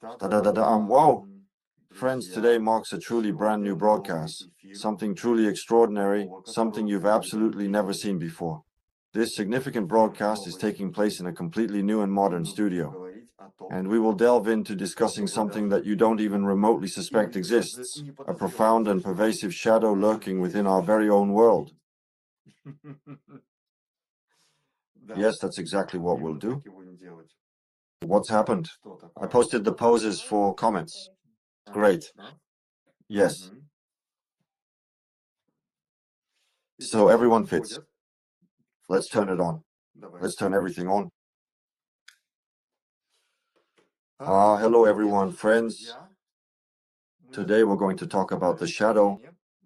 Wow! Friends, today marks a truly brand new broadcast, something truly extraordinary, something you've absolutely never seen before. This significant broadcast is taking place in a completely new and modern studio, and we will delve into discussing something that you don't even remotely suspect exists, a profound and pervasive shadow lurking within our very own world. Yes, that's exactly what we'll do. What's happened? I posted the poses for comments. Great. Yes. So everyone fits. Let's turn it on. Let's turn everything on. Hello everyone, friends. Today we're going to talk about the shadow.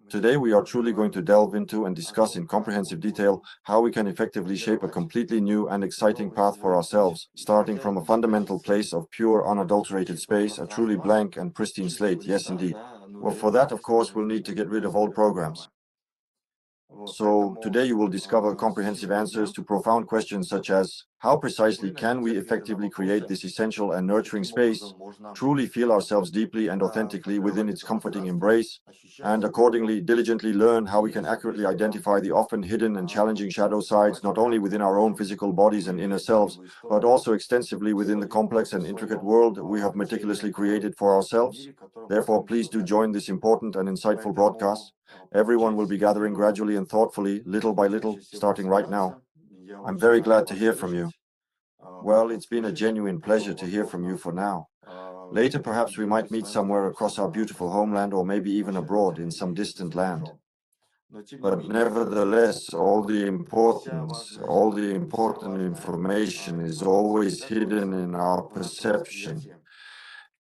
Today we are truly going to delve into and discuss in comprehensive detail how we can effectively shape a completely new and exciting path for ourselves, starting from a fundamental place of pure, unadulterated space, a truly blank and pristine slate. Yes, indeed. Well, for that, of course, we'll need to get rid of old programs. So today you will discover comprehensive answers to profound questions such as how precisely can we effectively create this essential and nurturing space, truly feel ourselves deeply and authentically within its comforting embrace, and accordingly diligently learn how we can accurately identify the often hidden and challenging shadow sides not only within our own physical bodies and inner selves, but also extensively within the complex and intricate world we have meticulously created for ourselves. Therefore, please do join this important and insightful broadcast. Everyone will be gathering gradually and thoughtfully, little by little, starting right now. I'm very glad to hear from you. Well, it's been a genuine pleasure to hear from you for now. Later, perhaps we might meet somewhere across our beautiful homeland or maybe even abroad in some distant land. But nevertheless, all the important information is always hidden in our perception.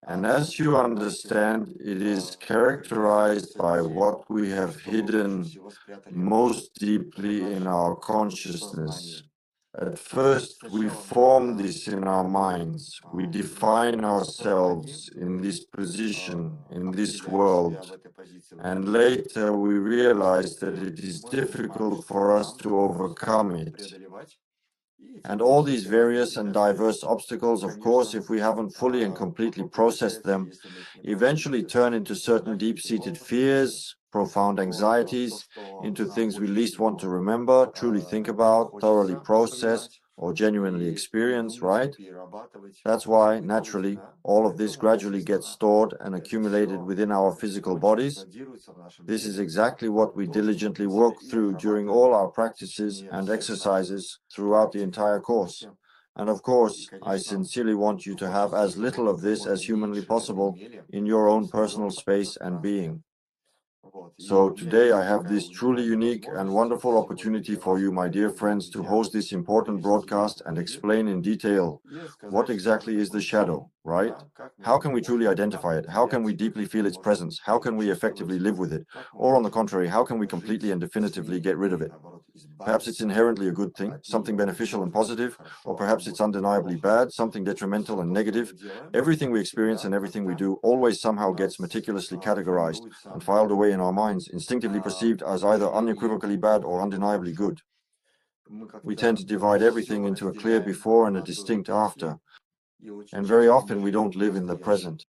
And as you understand, it is characterized by what we have hidden most deeply in our consciousness. At first, we form this in our minds. We define ourselves in this position, in this world. And later we realize that it is difficult for us to overcome it. And all these various and diverse obstacles, of course, if we haven't fully and completely processed them, eventually turn into certain deep-seated fears, profound anxieties, into things we least want to remember, truly think about, thoroughly process, or genuinely experience, right? That's why, naturally, all of this gradually gets stored and accumulated within our physical bodies. This is exactly what we diligently work through during all our practices and exercises throughout the entire course. And of course, I sincerely want you to have as little of this as humanly possible in your own personal space and being. So today I have this truly unique and wonderful opportunity for you, my dear friends, to host this important broadcast and explain in detail what exactly is the shadow, right? How can we truly identify it? How can we deeply feel its presence? How can we effectively live with it? Or on the contrary, how can we completely and definitively get rid of it? Perhaps it's inherently a good thing, something beneficial and positive, or perhaps it's undeniably bad, something detrimental and negative. Everything we experience and everything we do always somehow gets meticulously categorized and filed away in our minds, instinctively perceived as either unequivocally bad or undeniably good. We tend to divide everything into a clear before and a distinct after, and very often we don't live in the present.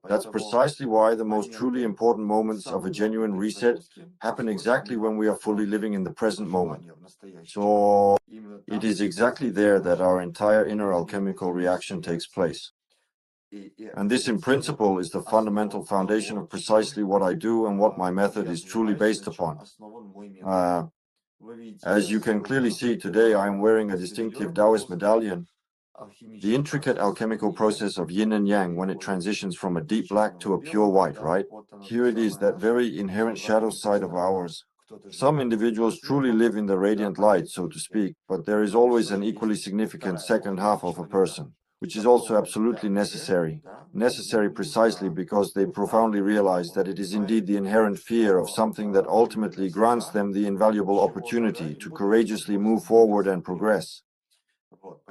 That's precisely why the most truly important moments of a genuine reset happen exactly when we are fully living in the present moment. So it is exactly there that our entire inner alchemical reaction takes place. And this in principle is the fundamental foundation of precisely what I do and what my method is truly based upon. As you can clearly see today, I am wearing a distinctive Taoist medallion. The intricate alchemical process of yin and yang when it transitions from a deep black to a pure white, right? Here it is, that very inherent shadow side of ours. Some individuals truly live in the radiant light, so to speak, but there is always an equally significant second half of a person, which is also absolutely necessary. Necessary precisely because they profoundly realize that it is indeed the inherent fear of something that ultimately grants them the invaluable opportunity to courageously move forward and progress.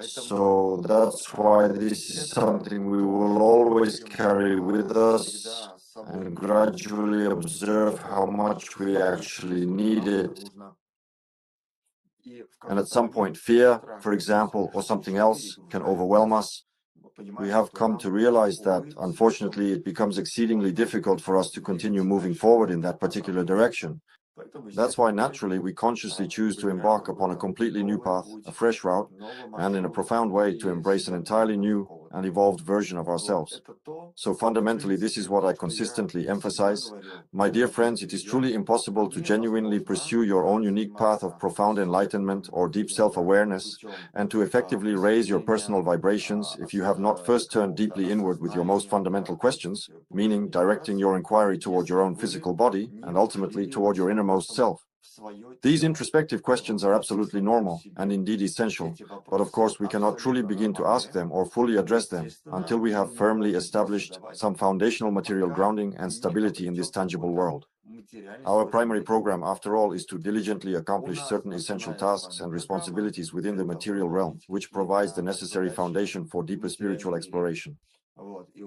So that's why this is something we will always carry with us and gradually observe how much we actually need it. And at some point, fear, for example, or something else can overwhelm us. we have come to realize that, unfortunately, it becomes exceedingly difficult for us to continue moving forward in that particular direction. That's why naturally we consciously choose to embark upon a completely new path, a fresh route, and in a profound way to embrace an entirely new and evolved version of ourselves. So fundamentally, this is what I consistently emphasize. My dear friends, it is truly impossible to genuinely pursue your own unique path of profound enlightenment or deep self-awareness and to effectively raise your personal vibrations if you have not first turned deeply inward with your most fundamental questions, meaning directing your inquiry toward your own physical body and ultimately toward your innermost self. These introspective questions are absolutely normal and indeed essential, but of course we cannot truly begin to ask them or fully address them until we have firmly established some foundational material grounding and stability in this tangible world. Our primary program, after all, is to diligently accomplish certain essential tasks and responsibilities within the material realm, which provides the necessary foundation for deeper spiritual exploration.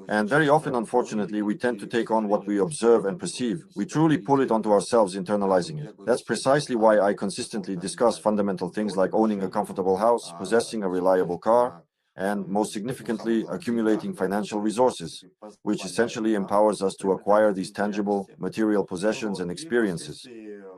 And very often, unfortunately, we tend to take on what we observe and perceive. We truly pull it onto ourselves, internalizing it. That's precisely why I consistently discuss fundamental things like owning a comfortable house, possessing a reliable car, and most significantly, accumulating financial resources, which essentially empowers us to acquire these tangible, material possessions and experiences.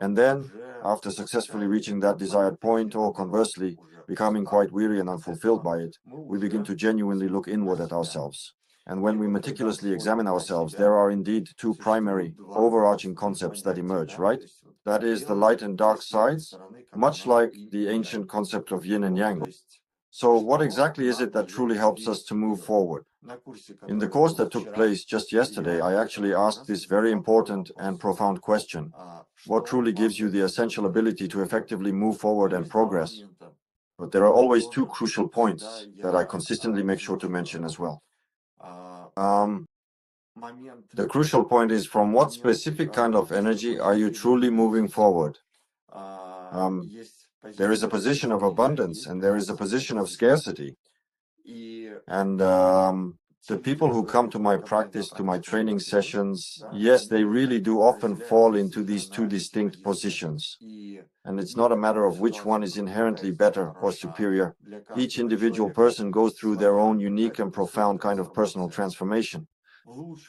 And then, after successfully reaching that desired point, or conversely, becoming quite weary and unfulfilled by it, we begin to genuinely look inward at ourselves. And when we meticulously examine ourselves, there are indeed two primary, overarching concepts that emerge, right? That is the light and dark sides, much like the ancient concept of yin and yang. So what exactly is it that truly helps us to move forward? In the course that took place just yesterday, I actually asked this very important and profound question. What truly gives you the essential ability to effectively move forward and progress? But there are always two crucial points that I consistently make sure to mention as well. The crucial point is, from what specific kind of energy are you truly moving forward? There is a position of abundance and there is a position of scarcity. And the people who come to my practice, to my training sessions, yes, they really do often fall into these two distinct positions. And it's not a matter of which one is inherently better or superior. Each individual person goes through their own unique and profound kind of personal transformation.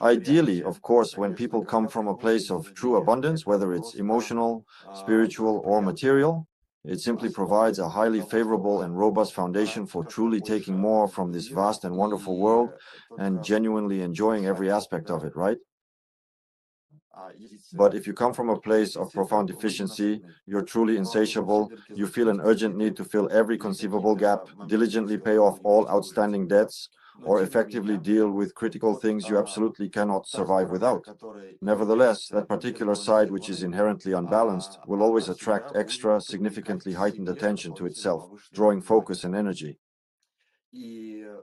Ideally, of course, when people come from a place of true abundance, whether it's emotional, spiritual, or material, it simply provides a highly favorable and robust foundation for truly taking more from this vast and wonderful world and genuinely enjoying every aspect of it, right? But if you come from a place of profound deficiency, you're truly insatiable, you feel an urgent need to fill every conceivable gap, diligently pay off all outstanding debts, or effectively deal with critical things you absolutely cannot survive without. Nevertheless, that particular side which is inherently unbalanced will always attract extra, significantly heightened attention to itself, drawing focus and energy.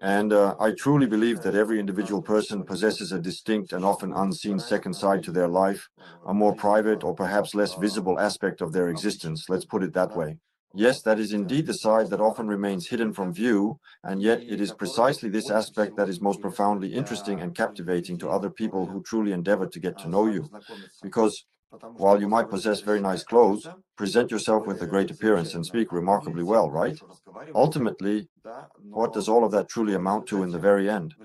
And I truly believe that every individual person possesses a distinct and often unseen second side to their life, a more private or perhaps less visible aspect of their existence, let's put it that way. Yes, that is indeed the side that often remains hidden from view, and yet it is precisely this aspect that is most profoundly interesting and captivating to other people who truly endeavor to get to know you. Because while you might possess very nice clothes, present yourself with a great appearance and speak remarkably well, right? Ultimately, what does all of that truly amount to in the very end?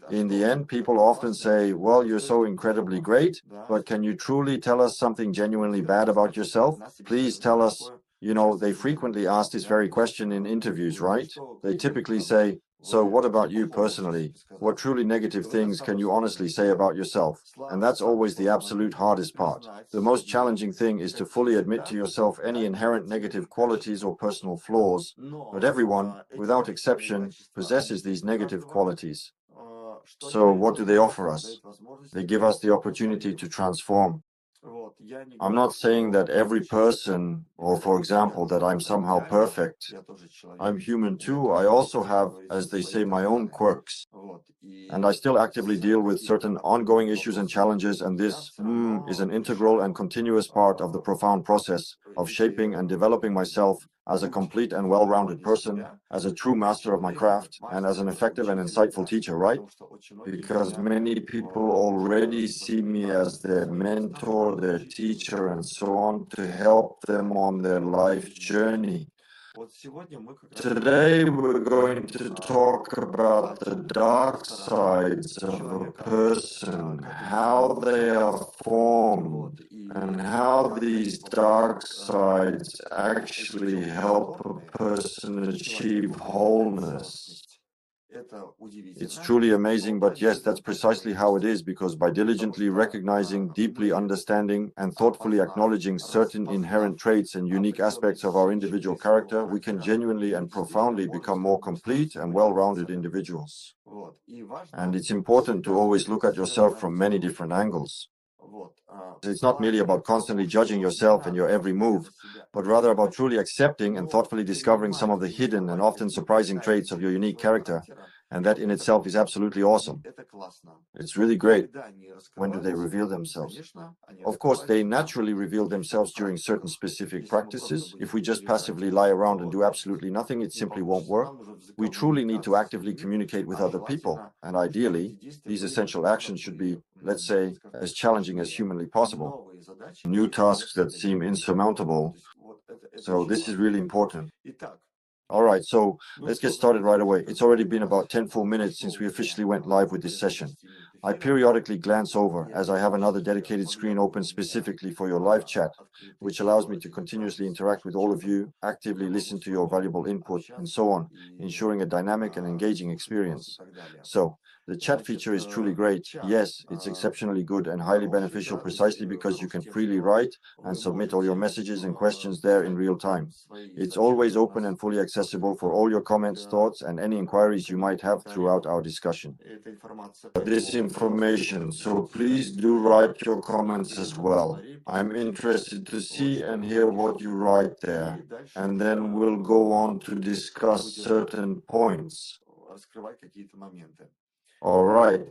In the end, people often say, well, you're so incredibly great, but can you truly tell us something genuinely bad about yourself? Please tell us. You know, they frequently ask this very question in interviews, right? They typically say, so what about you personally? What truly negative things can you honestly say about yourself? And that's always the absolute hardest part. The most challenging thing is to fully admit to yourself any inherent negative qualities or personal flaws. But everyone, without exception, possesses these negative qualities. So what do they offer us? They give us the opportunity to transform. I'm not saying that every person, or for example, that I'm somehow perfect. I'm human too. I also have, as they say, my own quirks. And I still actively deal with certain ongoing issues and challenges, and this is an integral and continuous part of the profound process of shaping and developing myself as a complete and well-rounded person, as a true master of my craft, and as an effective and insightful teacher, right? Because many people already see me as their mentor, their teacher, and so on, to help them on their life journey. Today we're going to talk about the dark sides of a person, how they are formed, and how these dark sides actually help a person achieve wholeness. It's truly amazing, but yes, that's precisely how it is, because by diligently recognizing, deeply understanding, and thoughtfully acknowledging certain inherent traits and unique aspects of our individual character, we can genuinely and profoundly become more complete and well-rounded individuals. And it's important to always look at yourself from many different angles. It's not merely about constantly judging yourself and your every move, but rather about truly accepting and thoughtfully discovering some of the hidden and often surprising traits of your unique character. And that in itself is absolutely awesome. It's really great. When do they reveal themselves? Of course, they naturally reveal themselves during certain specific practices. If we just passively lie around and do absolutely nothing, it simply won't work. We truly need to actively communicate with other people, and ideally, these essential actions should be, let's say, as challenging as humanly possible. New tasks that seem insurmountable. So this is really important. All right, so let's get started right away. It's already been about 10 full minutes since we officially went live with this session. I periodically glance over as I have another dedicated screen open specifically for your live chat, which allows me to continuously interact with all of you, actively listen to your valuable input, and so on, ensuring a dynamic and engaging experience. So, the chat feature is truly great. Yes, it's exceptionally good and highly beneficial precisely because you can freely write and submit all your messages and questions there in real time. It's always open and fully accessible for all your comments, thoughts, and any inquiries you might have throughout our discussion. This information, so please do write your comments as well. I'm interested to see and hear what you write there, and then we'll go on to discuss certain points. All right.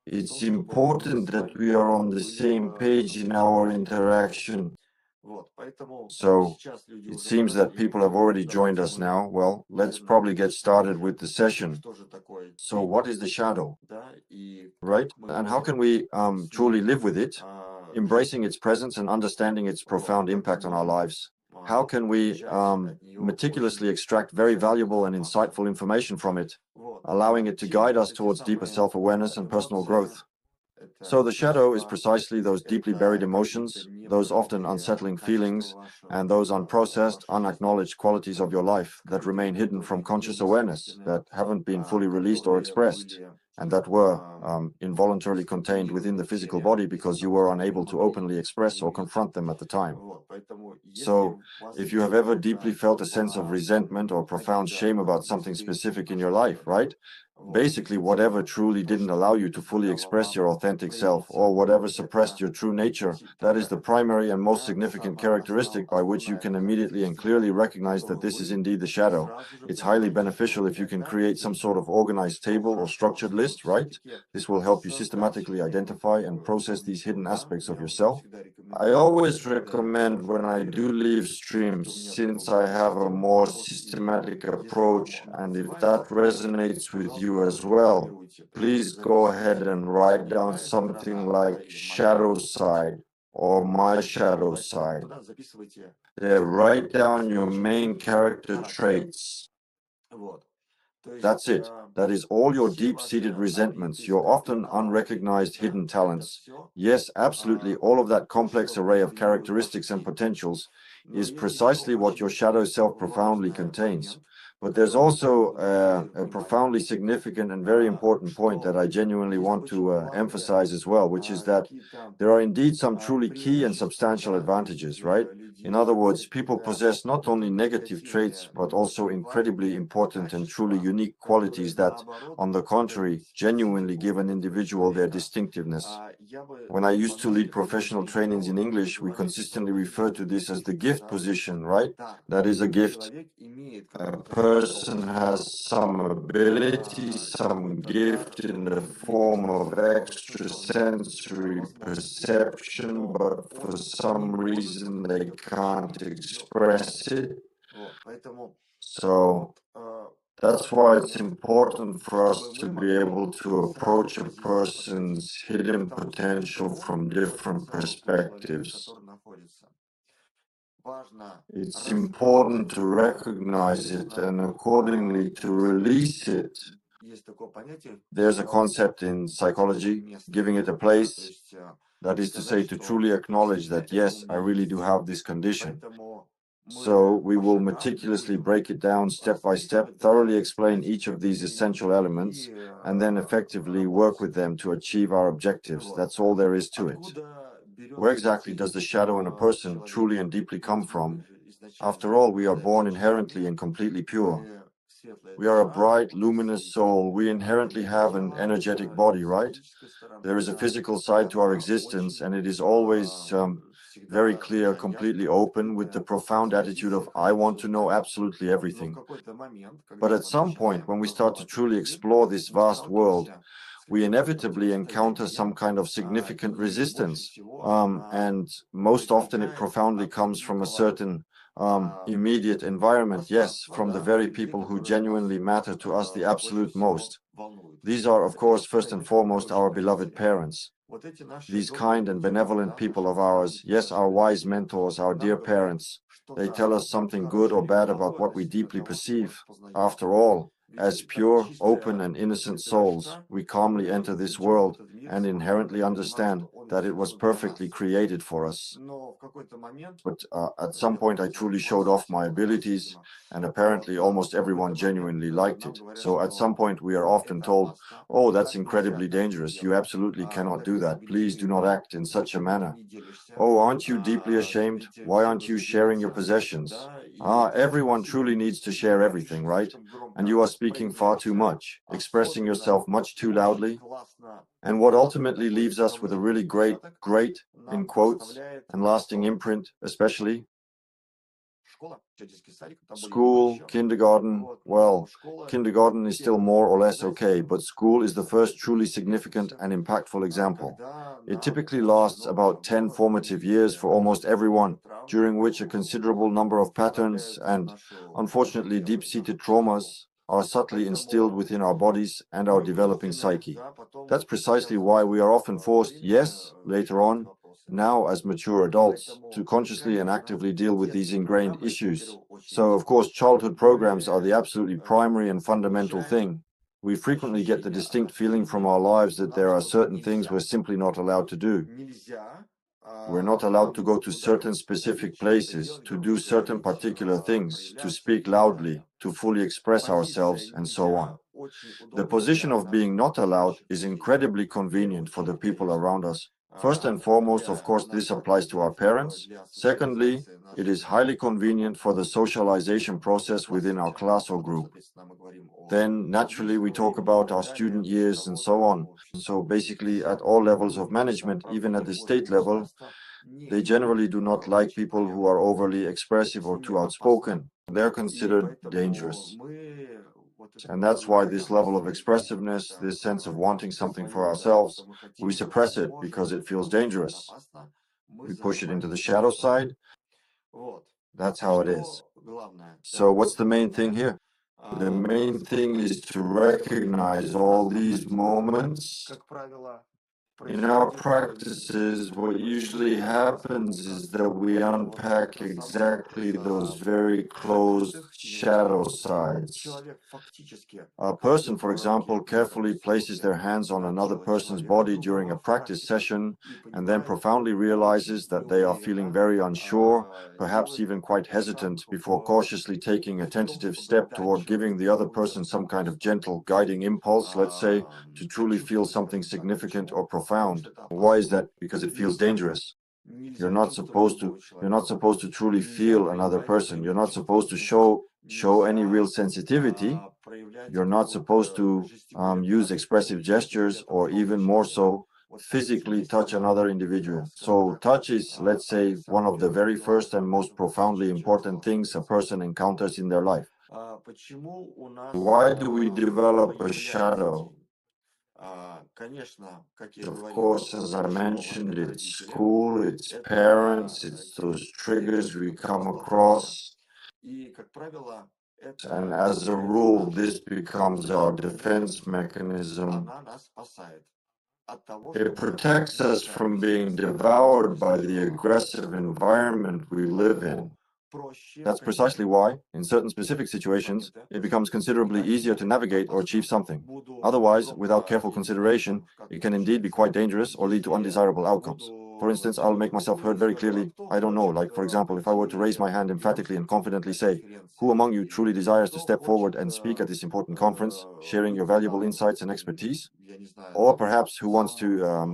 It's important that we are on the same page in our interaction. So it seems that people have already joined us now. Well, let's probably get started with the session. So what is the shadow? Right? And how can we truly live with it, embracing its presence and understanding its profound impact on our lives? How can we meticulously extract very valuable and insightful information from it, allowing it to guide us towards deeper self-awareness and personal growth? So the shadow is precisely those deeply buried emotions, those often unsettling feelings, and those unprocessed, unacknowledged qualities of your life that remain hidden from conscious awareness, that haven't been fully released or expressed, and that were involuntarily contained within the physical body because you were unable to openly express or confront them at the time. So, if you have ever deeply felt a sense of resentment or profound shame about something specific in your life, right? Basically, whatever truly didn't allow you to fully express your authentic self, or whatever suppressed your true nature, that is the primary and most significant characteristic by which you can immediately and clearly recognize that this is indeed the shadow. It's highly beneficial if you can create some sort of organized table or structured list, right? This will help you systematically identify and process these hidden aspects of yourself. I always recommend when I do live streams, since I have a more systematic approach, and if that resonates with you as well, please go ahead and write down something like shadow side or my shadow side. Write down your main character traits. That's it. That is all your deep-seated resentments, your often unrecognized hidden talents. Yes, absolutely, all of that complex array of characteristics and potentials is precisely what your shadow self profoundly contains. But there's also a profoundly significant and very important point that I genuinely want to emphasize as well, which is that there are indeed some truly key and substantial advantages, right? In other words, people possess not only negative traits, but also incredibly important and truly unique qualities that, on the contrary, genuinely give an individual their distinctiveness. When I used to lead professional trainings in English, we consistently refer to this as the gift position, right? That is a gift. A person has some ability, some gift in the form of extrasensory perception, but for some reason they can't express it. So that's why it's important for us to be able to approach a person's hidden potential from different perspectives. It's important to recognize it and accordingly to release it. There's a concept in psychology, giving it a place, that is to say, to truly acknowledge that, yes, I really do have this condition. So we will meticulously break it down step by step, thoroughly explain each of these essential elements, and then effectively work with them to achieve our objectives. That's all there is to it. Where exactly does the shadow in a person truly and deeply come from? After all, we are born inherently and completely pure. We are a bright, luminous soul. We inherently have an energetic body, right? There is a physical side to our existence, and it is always very clear, completely open, with the profound attitude of, I want to know absolutely everything. But at some point, when we start to truly explore this vast world, we inevitably encounter some kind of significant resistance. And most often it profoundly comes from a certain immediate environment, yes, from the very people who genuinely matter to us the absolute most. These are, of course, first and foremost our beloved parents. These kind and benevolent people of ours, yes, our wise mentors, our dear parents, they tell us something good or bad about what we deeply perceive. After all, as pure, open, and innocent souls, we calmly enter this world and inherently understand that it was perfectly created for us. But at some point, I truly showed off my abilities, and apparently almost everyone genuinely liked it. So at some point, we are often told, oh, that's incredibly dangerous. You absolutely cannot do that. Please do not act in such a manner. Oh, aren't you deeply ashamed? Why aren't you sharing your possessions? Everyone truly needs to share everything, right? And you are speaking far too much, expressing yourself much too loudly. And what ultimately leaves us with a really great, in quotes, and lasting imprint, especially school, kindergarten. Well, kindergarten is still more or less okay, but school is the first truly significant and impactful example. It typically lasts about 10 formative years for almost everyone, during which a considerable number of patterns and, unfortunately, deep-seated traumas are subtly instilled within our bodies and our developing psyche. That's precisely why we are often forced, yes, later on, now as mature adults, to consciously and actively deal with these ingrained issues. So, of course, childhood programs are the absolutely primary and fundamental thing. We frequently get the distinct feeling from our lives that there are certain things we're simply not allowed to do. We're not allowed to go to certain specific places, to do certain particular things, to speak loudly, to fully express ourselves, and so on. The position of being not allowed is incredibly convenient for the people around us. First and foremost, of course, this applies to our parents. Secondly, it is highly convenient for the socialization process within our class or group. Then, naturally, we talk about our student years and so on. So basically, at all levels of management, even at the state level, they generally do not like people who are overly expressive or too outspoken. They're considered dangerous. And that's why this level of expressiveness, this sense of wanting something for ourselves, we suppress it because it feels dangerous. We push it into the shadow side. That's how it is. So what's the main thing here? The main thing is to recognize all these moments. In our practices, what usually happens is that we unpack exactly those very closed shadow sides. A person, for example, carefully places their hands on another person's body during a practice session and then profoundly realizes that they are feeling very unsure, perhaps even quite hesitant, before cautiously taking a tentative step toward giving the other person some kind of gentle guiding impulse, let's say, to truly feel something significant or profound. Why is that? Because it feels dangerous. You're not supposed to truly feel another person. You're not supposed to show any real sensitivity. You're not supposed to use expressive gestures or even more so, physically touch another individual. So touch is, let's say, one of the very first and most profoundly important things a person encounters in their life. Why do we develop a shadow? Of course, as I mentioned, it's school, it's parents, it's those triggers we come across. And as a rule, this becomes our defense mechanism. It protects us from being devoured by the aggressive environment we live in. That's precisely why, in certain specific situations, it becomes considerably easier to navigate or achieve something. Otherwise, without careful consideration, it can indeed be quite dangerous or lead to undesirable outcomes. For instance, I'll make myself heard very clearly. I don't know, like, for example, if I were to raise my hand emphatically and confidently say, "Who among you truly desires to step forward and speak at this important conference, sharing your valuable insights and expertise?" Or perhaps who wants to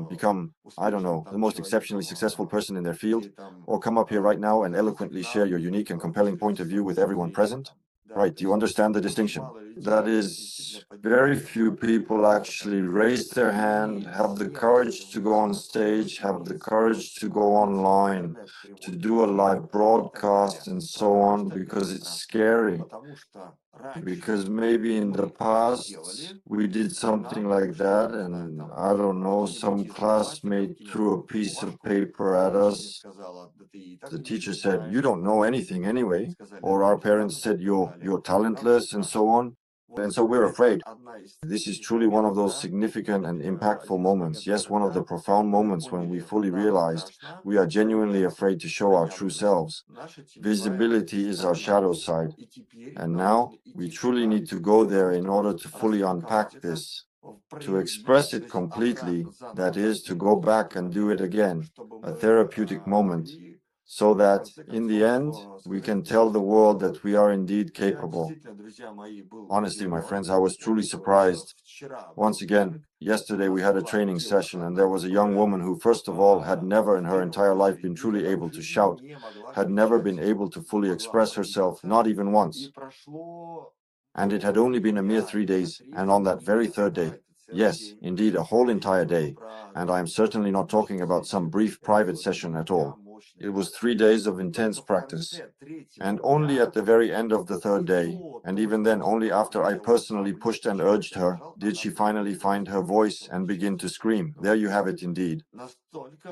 become, I don't know, the most exceptionally successful person in their field, or come up here right now and eloquently share your unique and compelling point of view with everyone present? Right, do you understand the distinction? That is, very few people actually raise their hand, have the courage to go on stage, have the courage to go online, to do a live broadcast and so on, because it's scary. Because maybe in the past we did something like that, and I don't know, some classmate threw a piece of paper at us. The teacher said, "You don't know anything anyway," or our parents said, "You're talentless," and so on. And so we're afraid. This is truly one of those significant and impactful moments. Yes, one of the profound moments when we fully realized we are genuinely afraid to show our true selves. Visibility is our shadow side. And now we truly need to go there in order to fully unpack this, to express it completely, that is, to go back and do it again, a therapeutic moment, so that in the end we can tell the world that we are indeed capable. Honestly, my friends, I was truly surprised. Once again, yesterday we had a training session, and there was a young woman who, first of all, had never in her entire life been truly able to shout, had never been able to fully express herself, not even once. And it had only been a mere 3 days, and on that very third day, yes, indeed, a whole entire day, and I am certainly not talking about some brief private session at all. It was 3 days of intense practice. And only at the very end of the third day, and even then only after I personally pushed and urged her, did she finally find her voice and begin to scream. There you have it indeed.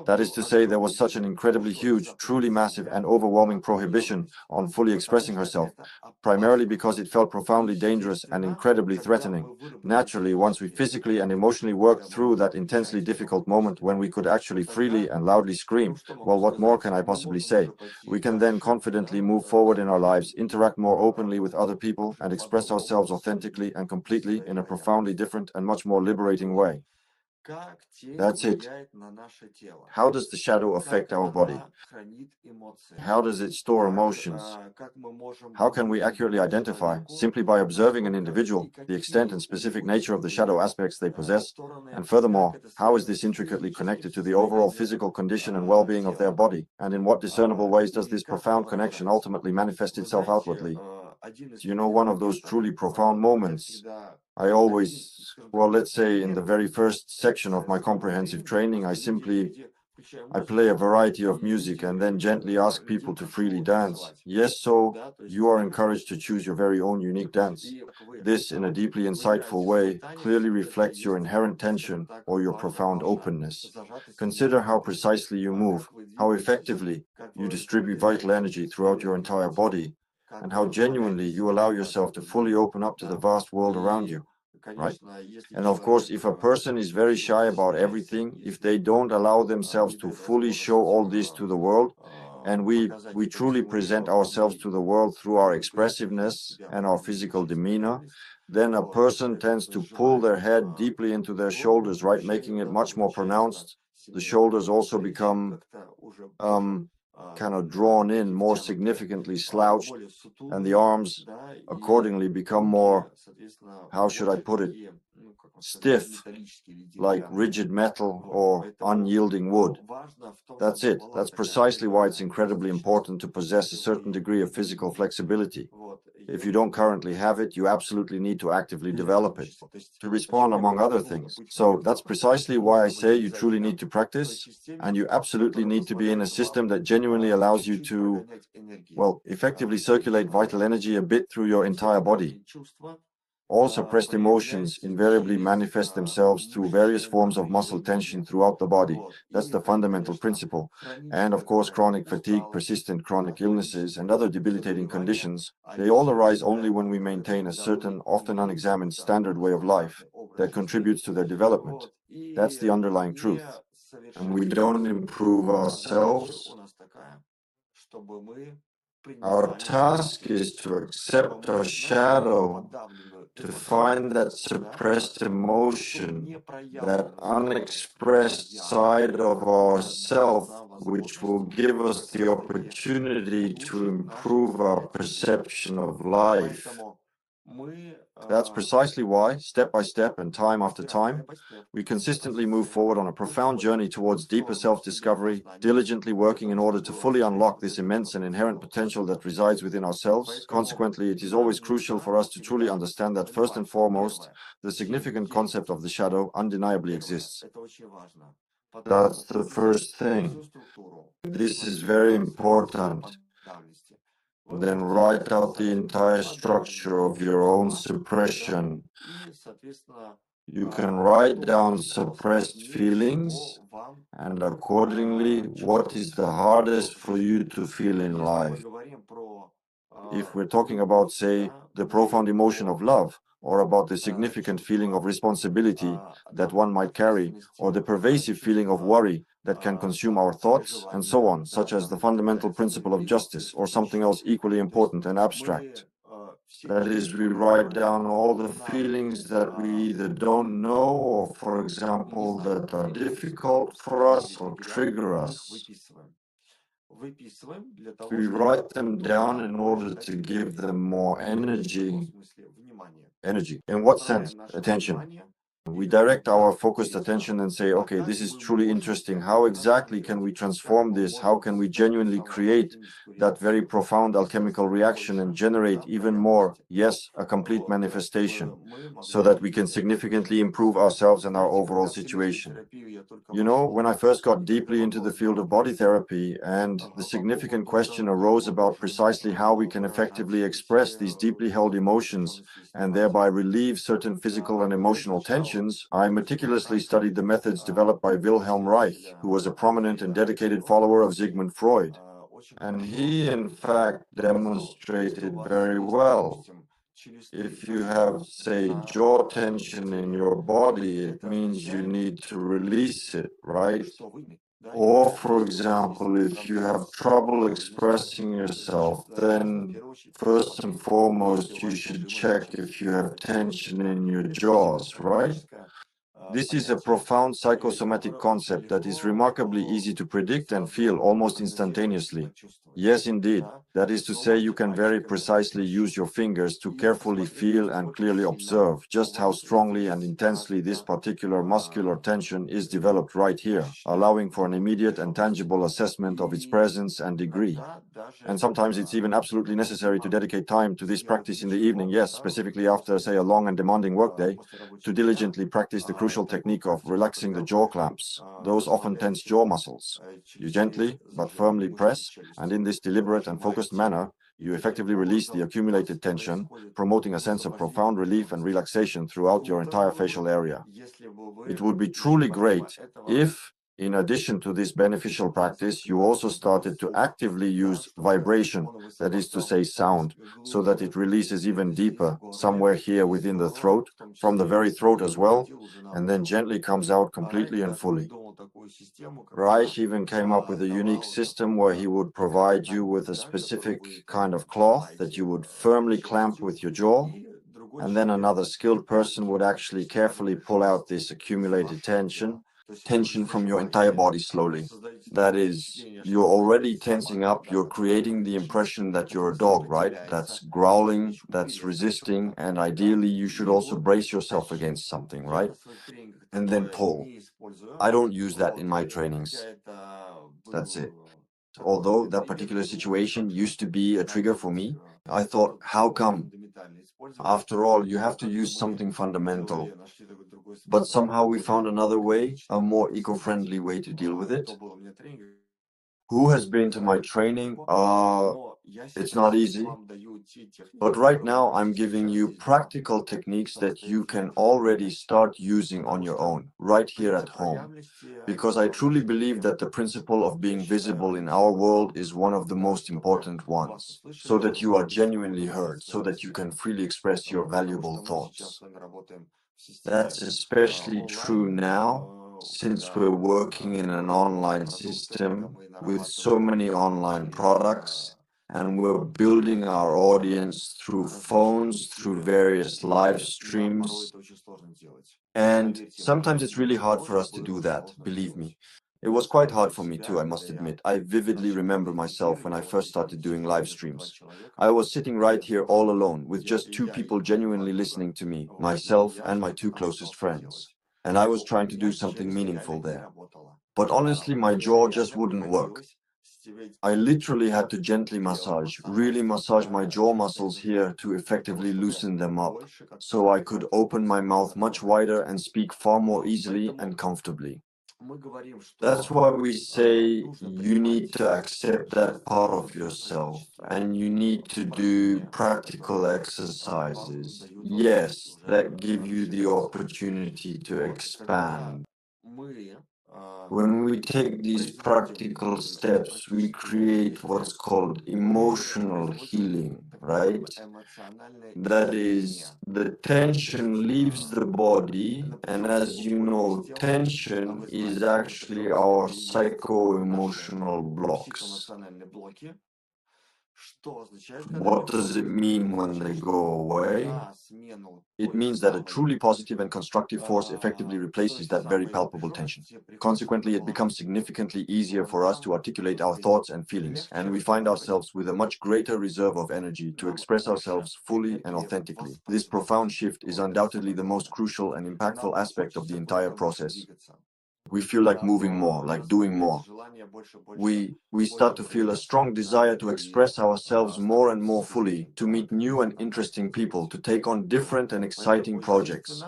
That is to say, there was such an incredibly huge, truly massive and overwhelming prohibition on fully expressing herself, primarily because it felt profoundly dangerous and incredibly threatening. Naturally, once we physically and emotionally worked through that intensely difficult moment when we could actually freely and loudly scream, well, what more can I possibly say? We can then confidently move forward in our lives, interact more openly with other people, and express ourselves authentically and completely in a profoundly different and much more liberating way. That's it. How does the shadow affect our body? How does it store emotions? How can we accurately identify, simply by observing an individual, the extent and specific nature of the shadow aspects they possess? And furthermore, how is this intricately connected to the overall physical condition and well-being of their body? And in what discernible ways does this profound connection ultimately manifest itself outwardly? Do you know one of those truly profound moments? I always, well, let's say in the very first section of my comprehensive training, I play a variety of music and then gently ask people to freely dance. Yes, so you are encouraged to choose your very own unique dance. This, in a deeply insightful way, clearly reflects your inherent tension or your profound openness. Consider how precisely you move, how effectively you distribute vital energy throughout your entire body, and how genuinely you allow yourself to fully open up to the vast world around you. Right? And of course, if a person is very shy about everything, if they don't allow themselves to fully show all this to the world, and we truly present ourselves to the world through our expressiveness and our physical demeanor, then a person tends to pull their head deeply into their shoulders, right, making it much more pronounced. The shoulders also become kind of drawn in, more significantly slouched, and the arms accordingly become more, how should I put it, stiff, like rigid metal or unyielding wood. That's it. That's precisely why it's incredibly important to possess a certain degree of physical flexibility. If you don't currently have it, you absolutely need to actively develop it, to respond among other things. So that's precisely why I say you truly need to practice, and you absolutely need to be in a system that genuinely allows you to, well, effectively circulate vital energy a bit through your entire body. All suppressed emotions invariably manifest themselves through various forms of muscle tension throughout the body. That's the fundamental principle. And of course, chronic fatigue, persistent chronic illnesses, and other debilitating conditions, they all arise only when we maintain a certain, often unexamined standard way of life that contributes to their development. That's the underlying truth. And we don't improve ourselves. Our task is to accept our shadow, to find that suppressed emotion, that unexpressed side of ourself, which will give us the opportunity to improve our perception of life. That's precisely why, step by step and time after time, we consistently move forward on a profound journey towards deeper self-discovery, diligently working in order to fully unlock this immense and inherent potential that resides within ourselves. Consequently, it is always crucial for us to truly understand that first and foremost, the significant concept of the shadow undeniably exists. That's the first thing. This is very important. Then write out the entire structure of your own suppression. You can write down suppressed feelings, and accordingly, what is the hardest for you to feel in life? If we're talking about, say, the profound emotion of love, or about the significant feeling of responsibility that one might carry, or the pervasive feeling of worry that can consume our thoughts, and so on, such as the fundamental principle of justice, or something else equally important and abstract. That is, we write down all the feelings that we either don't know, or, for example, that are difficult for us or trigger us. We write them down in order to give them more energy. Energy. In what sense? Attention. We direct our focused attention and say, okay, this is truly interesting. How exactly can we transform this? How can we genuinely create that very profound alchemical reaction and generate even more, yes, a complete manifestation, so that we can significantly improve ourselves and our overall situation? You know, when I first got deeply into the field of body therapy, and the significant question arose about precisely how we can effectively express these deeply held emotions and thereby relieve certain physical and emotional tensions, I meticulously studied the methods developed by Wilhelm Reich, who was a prominent and dedicated follower of Sigmund Freud. And he, in fact, demonstrated very well. If you have, say, jaw tension in your body, it means you need to release it, right? Or, for example, if you have trouble expressing yourself, then first and foremost, you should check if you have tension in your jaws, right? This is a profound psychosomatic concept that is remarkably easy to predict and feel almost instantaneously. Yes, indeed. That is to say, you can very precisely use your fingers to carefully feel and clearly observe just how strongly and intensely this particular muscular tension is developed right here, allowing for an immediate and tangible assessment of its presence and degree. And sometimes it's even absolutely necessary to dedicate time to this practice in the evening, yes, specifically after, say, a long and demanding workday, to diligently practice the crucial technique of relaxing the jaw clamps, those often tense jaw muscles. You gently but firmly press, and in this deliberate and focused manner, you effectively release the accumulated tension, promoting a sense of profound relief and relaxation throughout your entire facial area. It would be truly great if, in addition to this beneficial practice, you also started to actively use vibration, that is to say sound, so that it releases even deeper, somewhere here within the throat, from the very throat as well, and then gently comes out completely and fully. Reich even came up with a unique system where he would provide you with a specific kind of cloth that you would firmly clamp with your jaw, and then another skilled person would actually carefully pull out this accumulated tension from your entire body slowly. That is, you're already tensing up, you're creating the impression that you're a dog, right? That's growling, that's resisting, and ideally you should also brace yourself against something, right? And then pull. I don't use that in my trainings. That's it. Although that particular situation used to be a trigger for me, I thought, how come? After all, you have to use something fundamental. But somehow we found another way, a more eco-friendly way to deal with it. Who has been to my training? It's not easy, but right now I'm giving you practical techniques that you can already start using on your own, right here at home. Because I truly believe that the principle of being visible in our world is one of the most important ones, so that you are genuinely heard, so that you can freely express your valuable thoughts. That's especially true now, since we're working in an online system with so many online products, and we're building our audience through phones, through various live streams. And sometimes it's really hard for us to do that, believe me. It was quite hard for me too, I must admit. I vividly remember myself when I first started doing live streams. I was sitting right here all alone, with just two people genuinely listening to me, myself and my two closest friends. And I was trying to do something meaningful there. But honestly, my jaw just wouldn't work. I literally had to gently massage, really massage my jaw muscles here to effectively loosen them up, so I could open my mouth much wider and speak far more easily and comfortably. That's why we say you need to accept that part of yourself and you need to do practical exercises. Yes, that give you the opportunity to expand. When we take these practical steps, we create what's called emotional healing, right? That is, the tension leaves the body, and as you know, tension is actually our psycho-emotional blocks. What does it mean when they go away? It means that a truly positive and constructive force effectively replaces that very palpable tension. Consequently, it becomes significantly easier for us to articulate our thoughts and feelings, and we find ourselves with a much greater reserve of energy to express ourselves fully and authentically. This profound shift is undoubtedly the most crucial and impactful aspect of the entire process. We feel like moving more, like doing more. We start to feel a strong desire to express ourselves more and more fully, to meet new and interesting people, to take on different and exciting projects.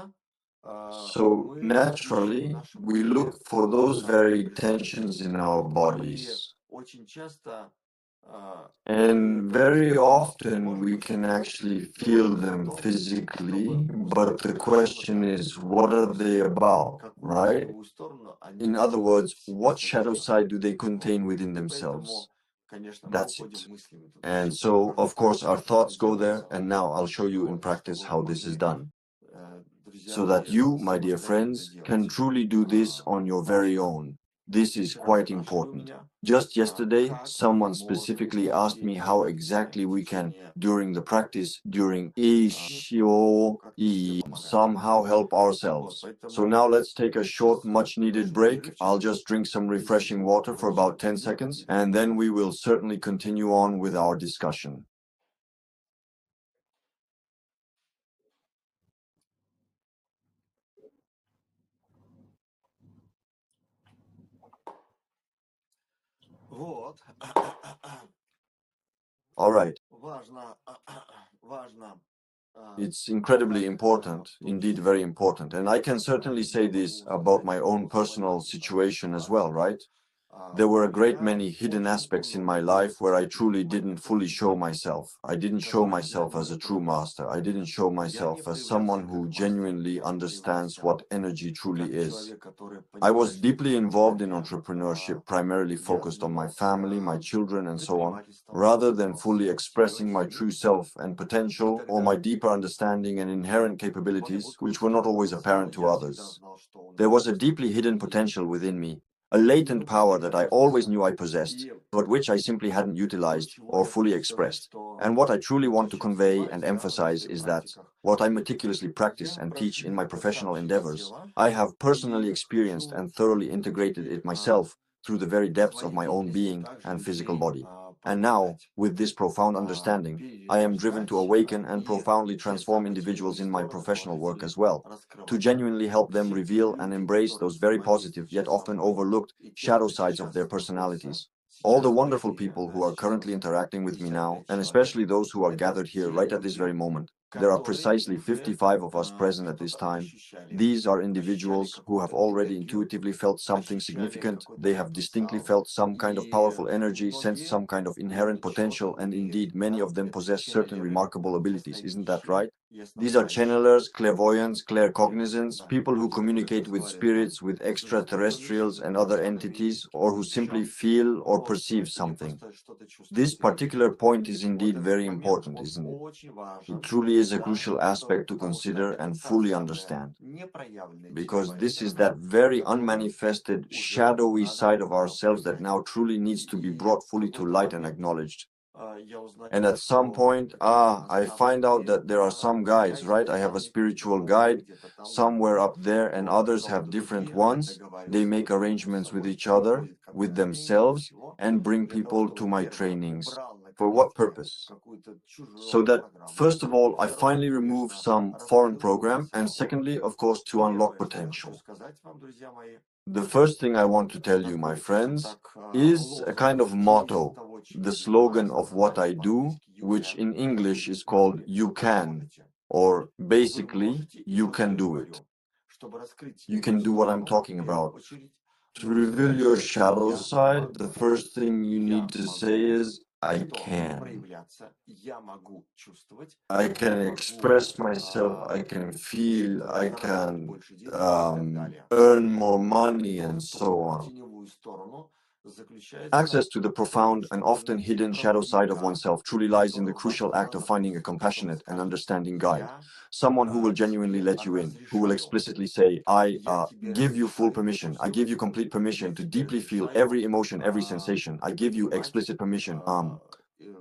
So naturally, we look for those very tensions in our bodies. And very often we can actually feel them physically, but the question is, what are they about, right? In other words, what shadow side do they contain within themselves? That's it. And so, of course, our thoughts go there, and now I'll show you in practice how this is done, so that you, my dear friends, can truly do this on your very own. This is quite important. Just yesterday, someone specifically asked me how exactly we can, during the practice, during Ishio, somehow help ourselves. So now let's take a short, much-needed break. I'll just drink some refreshing water for about 10 seconds, and then we will certainly continue on with our discussion. All right. It's incredibly important, indeed very important. And I can certainly say this about my own personal situation as well, right? There were a great many hidden aspects in my life where I truly didn't fully show myself. I didn't show myself as a true master. I didn't show myself as someone who genuinely understands what energy truly is. I was deeply involved in entrepreneurship, primarily focused on my family, my children, and so on, rather than fully expressing my true self and potential or my deeper understanding and inherent capabilities, which were not always apparent to others. There was a deeply hidden potential within me, a latent power that I always knew I possessed, but which I simply hadn't utilized or fully expressed. And what I truly want to convey and emphasize is that what I meticulously practice and teach in my professional endeavors, I have personally experienced and thoroughly integrated it myself through the very depths of my own being and physical body. And now, with this profound understanding, I am driven to awaken and profoundly transform individuals in my professional work as well, to genuinely help them reveal and embrace those very positive yet often overlooked shadow sides of their personalities. All the wonderful people who are currently interacting with me now, and especially those who are gathered here right at this very moment, There are precisely 55 of us present at this time. These are individuals who have already intuitively felt something significant. They have distinctly felt some kind of powerful energy, sensed some kind of inherent potential, and indeed many of them possess certain remarkable abilities. Isn't that right? These are channelers, clairvoyants, claircognizants, people who communicate with spirits, with extraterrestrials and other entities, or who simply feel or perceive something. This particular point is indeed very important, isn't it? It truly is a crucial aspect to consider and fully understand, because this is that very unmanifested, shadowy side of ourselves that now truly needs to be brought fully to light and acknowledged. And at some point, I find out that there are some guides, right? I have a spiritual guide somewhere up there, and others have different ones. They make arrangements with each other, with themselves, and bring people to my trainings. For what purpose? So that, first of all, I finally remove some foreign program, and secondly, of course, to unlock potential. The first thing I want to tell you, my friends, is a kind of motto, the slogan of what I do, which in English is called "You Can," or basically, you can do it. You can do what I'm talking about. To reveal your shadow side, the first thing you need to say is, I can. I can express myself, I can feel, I can earn more money, and so on. Access to the profound and often hidden shadow side of oneself truly lies in the crucial act of finding a compassionate and understanding guide, someone who will genuinely let you in, who will explicitly say, I give you full permission, I give you complete permission to deeply feel every emotion, every sensation, I give you explicit permission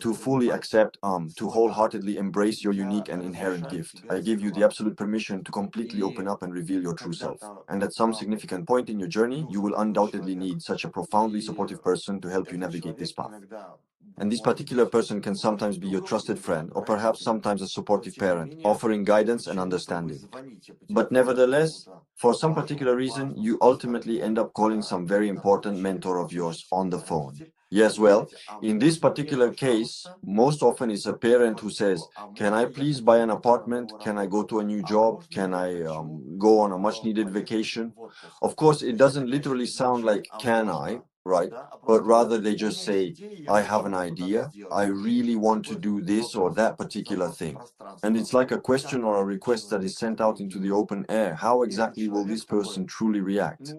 to fully accept, to wholeheartedly embrace your unique and inherent gift. I give you the absolute permission to completely open up and reveal your true self. And at some significant point in your journey, you will undoubtedly need such a profoundly supportive person to help you navigate this path. And this particular person can sometimes be your trusted friend, or perhaps sometimes a supportive parent, offering guidance and understanding. But nevertheless, for some particular reason, you ultimately end up calling some very important mentor of yours on the phone. Yes, well, in this particular case, most often it's a parent who says, can I please buy an apartment? Can I go to a new job? Can I go on a much needed vacation? Of course, it doesn't literally sound like, can I, right? But rather they just say, I have an idea. I really want to do this or that particular thing. And it's like a question or a request that is sent out into the open air. How exactly will this person truly react?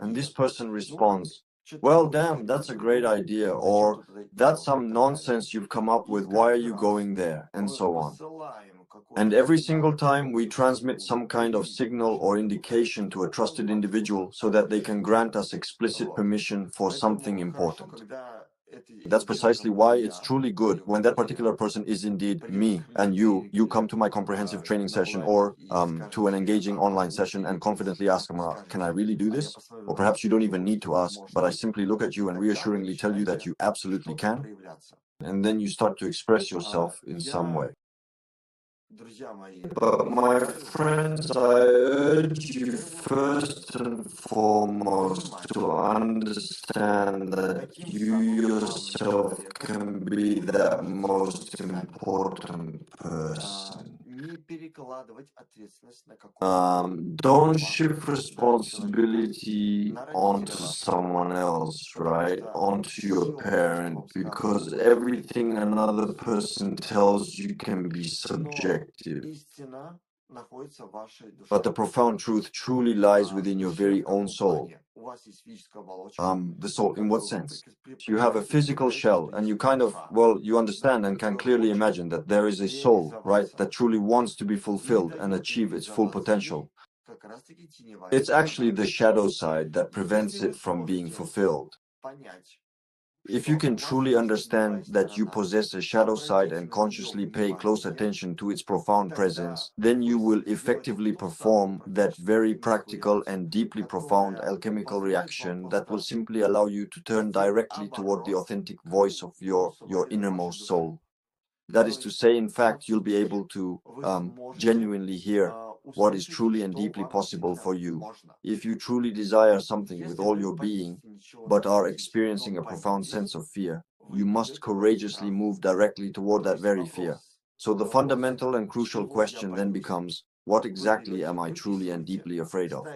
And this person responds, well, damn, that's a great idea, or that's some nonsense you've come up with, why are you going there, and so on. And every single time we transmit some kind of signal or indication to a trusted individual so that they can grant us explicit permission for something important. That's precisely why it's truly good when that particular person is indeed me, and you come to my comprehensive training session or to an engaging online session and confidently ask, can I really do this? Or perhaps you don't even need to ask, but I simply look at you and reassuringly tell you that you absolutely can, and then you start to express yourself in some way. But my friends, I urge you first and foremost to understand that you yourself can be that most important person. Don't shift responsibility onto someone else, right? Onto your parent, because everything another person tells you can be subjective. But the profound truth truly lies within your very own soul. The soul, in what sense? You have a physical shell, and you kind of, well, you understand and can clearly imagine that there is a soul, right, that truly wants to be fulfilled and achieve its full potential. It's actually the shadow side that prevents it from being fulfilled. If you can truly understand that you possess a shadow side and consciously pay close attention to its profound presence, then you will effectively perform that very practical and deeply profound alchemical reaction that will simply allow you to turn directly toward the authentic voice of your innermost soul. That is to say, in fact, you'll be able to genuinely hear what is truly and deeply possible for you. If you truly desire something with all your being, but are experiencing a profound sense of fear, you must courageously move directly toward that very fear. So the fundamental and crucial question then becomes, what exactly am I truly and deeply afraid of?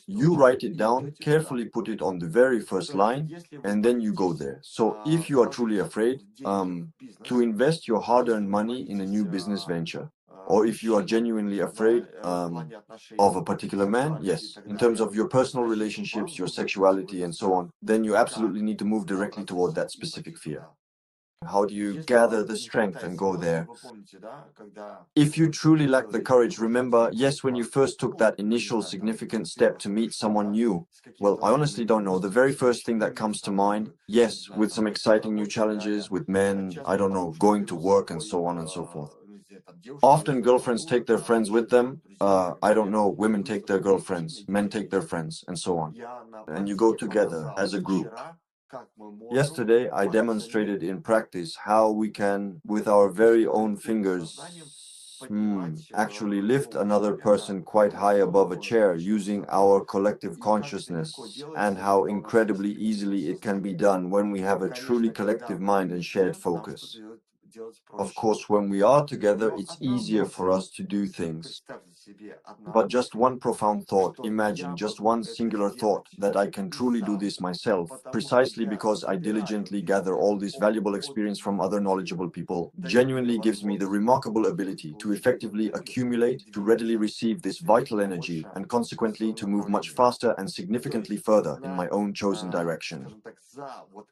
You write it down, carefully put it on the very first line, and then you go there. So if you are truly afraid to invest your hard-earned money in a new business venture, or if you are genuinely afraid of a particular man, yes, in terms of your personal relationships, your sexuality, and so on, then you absolutely need to move directly toward that specific fear. How do you gather the strength and go there? If you truly lack the courage, remember, yes, when you first took that initial significant step to meet someone new, well, I honestly don't know. The very first thing that comes to mind, yes, with some exciting new challenges, with men, I don't know, going to work and so on and so forth. Often girlfriends take their friends with them. I don't know, women take their girlfriends, men take their friends, and so on. And you go together as a group. Yesterday, I demonstrated in practice how we can, with our very own fingers, actually lift another person quite high above a chair using our collective consciousness, and how incredibly easily it can be done when we have a truly collective mind and shared focus. Of course, when we are together, it's easier for us to do things. But just one profound thought, imagine just one singular thought that I can truly do this myself, precisely because I diligently gather all this valuable experience from other knowledgeable people, genuinely gives me the remarkable ability to effectively accumulate, to readily receive this vital energy, and consequently to move much faster and significantly further in my own chosen direction.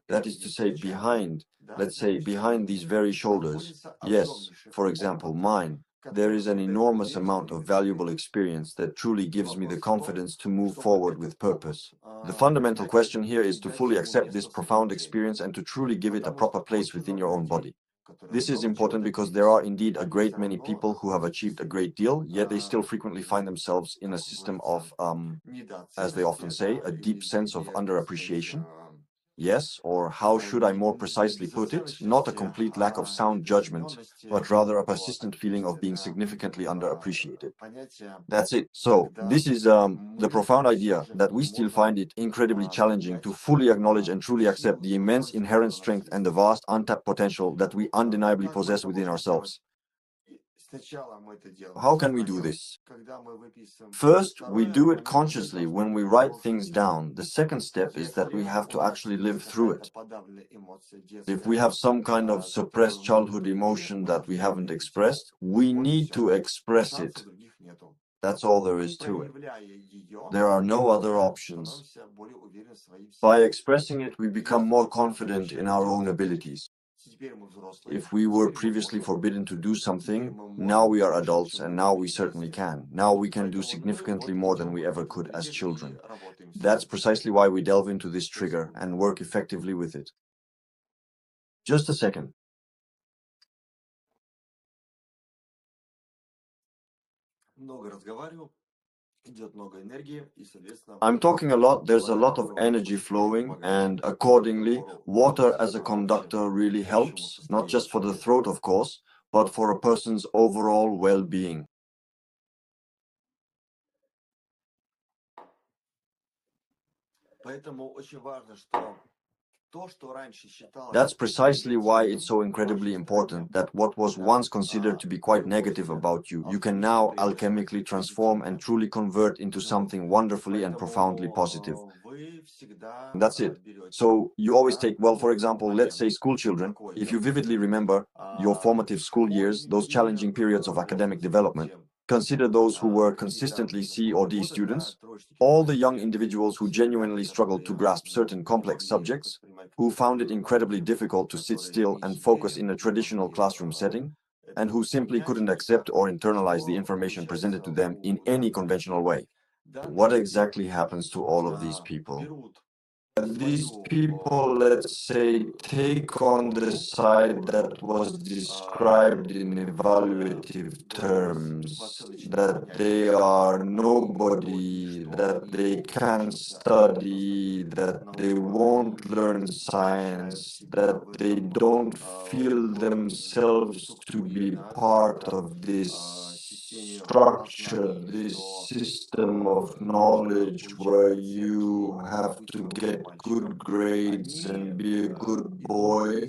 That is to say, behind, let's say, behind these very shoulders, yes, for example, mine, there is an enormous amount of valuable experience that truly gives me the confidence to move forward with purpose. The fundamental question here is to fully accept this profound experience and to truly give it a proper place within your own body. This is important because there are indeed a great many people who have achieved a great deal, yet they still frequently find themselves in a system of, as they often say, a deep sense of underappreciation. Yes, or how should I more precisely put it? Not a complete lack of sound judgment, but rather a persistent feeling of being significantly underappreciated. That's it. So, this is the profound idea that we still find it incredibly challenging to fully acknowledge and truly accept the immense inherent strength and the vast untapped potential that we undeniably possess within ourselves. How can we do this? First, we do it consciously when we write things down. The second step is that we have to actually live through it. If we have some kind of suppressed childhood emotion that we haven't expressed, we need to express it. That's all there is to it. There are no other options. By expressing it, we become more confident in our own abilities. If we were previously forbidden to do something, now we are adults and now we certainly can. Now we can do significantly more than we ever could as children. That's precisely why we delve into this trigger and work effectively with it. Just a second. I'm talking a lot, there's a lot of energy flowing, and accordingly, water as a conductor really helps, not just for the throat, of course, but for a person's overall well-being. That's precisely why it's so incredibly important that what was once considered to be quite negative about you, you can now alchemically transform and truly convert into something wonderfully and profoundly positive. That's it. So you always take, well, for example, let's say school children. If you vividly remember your formative school years, those challenging periods of academic development, consider those who were consistently C or D students, all the young individuals who genuinely struggled to grasp certain complex subjects, who found it incredibly difficult to sit still and focus in a traditional classroom setting, and who simply couldn't accept or internalize the information presented to them in any conventional way. What exactly happens to all of these people? These people, let's say, take on the side that was described in evaluative terms, that they are nobody, that they can't study, that they won't learn science, that they don't feel themselves to be part of this structure, this system of knowledge where you have to get good grades and be a good boy.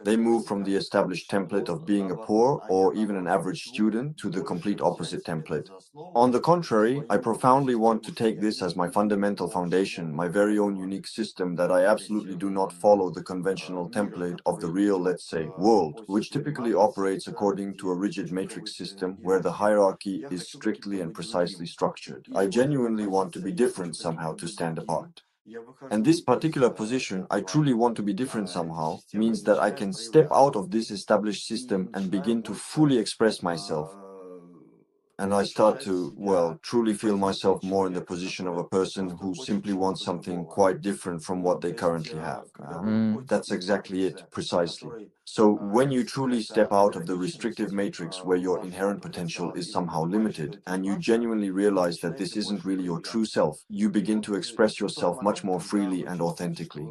They move from the established template of being a poor or even an average student to the complete opposite template. On the contrary, I profoundly want to take this as my fundamental foundation, my very own unique system, that I absolutely do not follow the conventional template of the real, let's say, world, which typically operates according to a rigid matrix system where the hierarchy is strictly and precisely structured. I genuinely want to be different somehow, to stand apart. And this particular position, I truly want to be different somehow, means that I can step out of this established system and begin to fully express myself. And I start to, well, truly feel myself more in the position of a person who simply wants something quite different from what they currently have. That's exactly it, precisely. So when you truly step out of the restrictive matrix where your inherent potential is somehow limited, and you genuinely realize that this isn't really your true self, you begin to express yourself much more freely and authentically.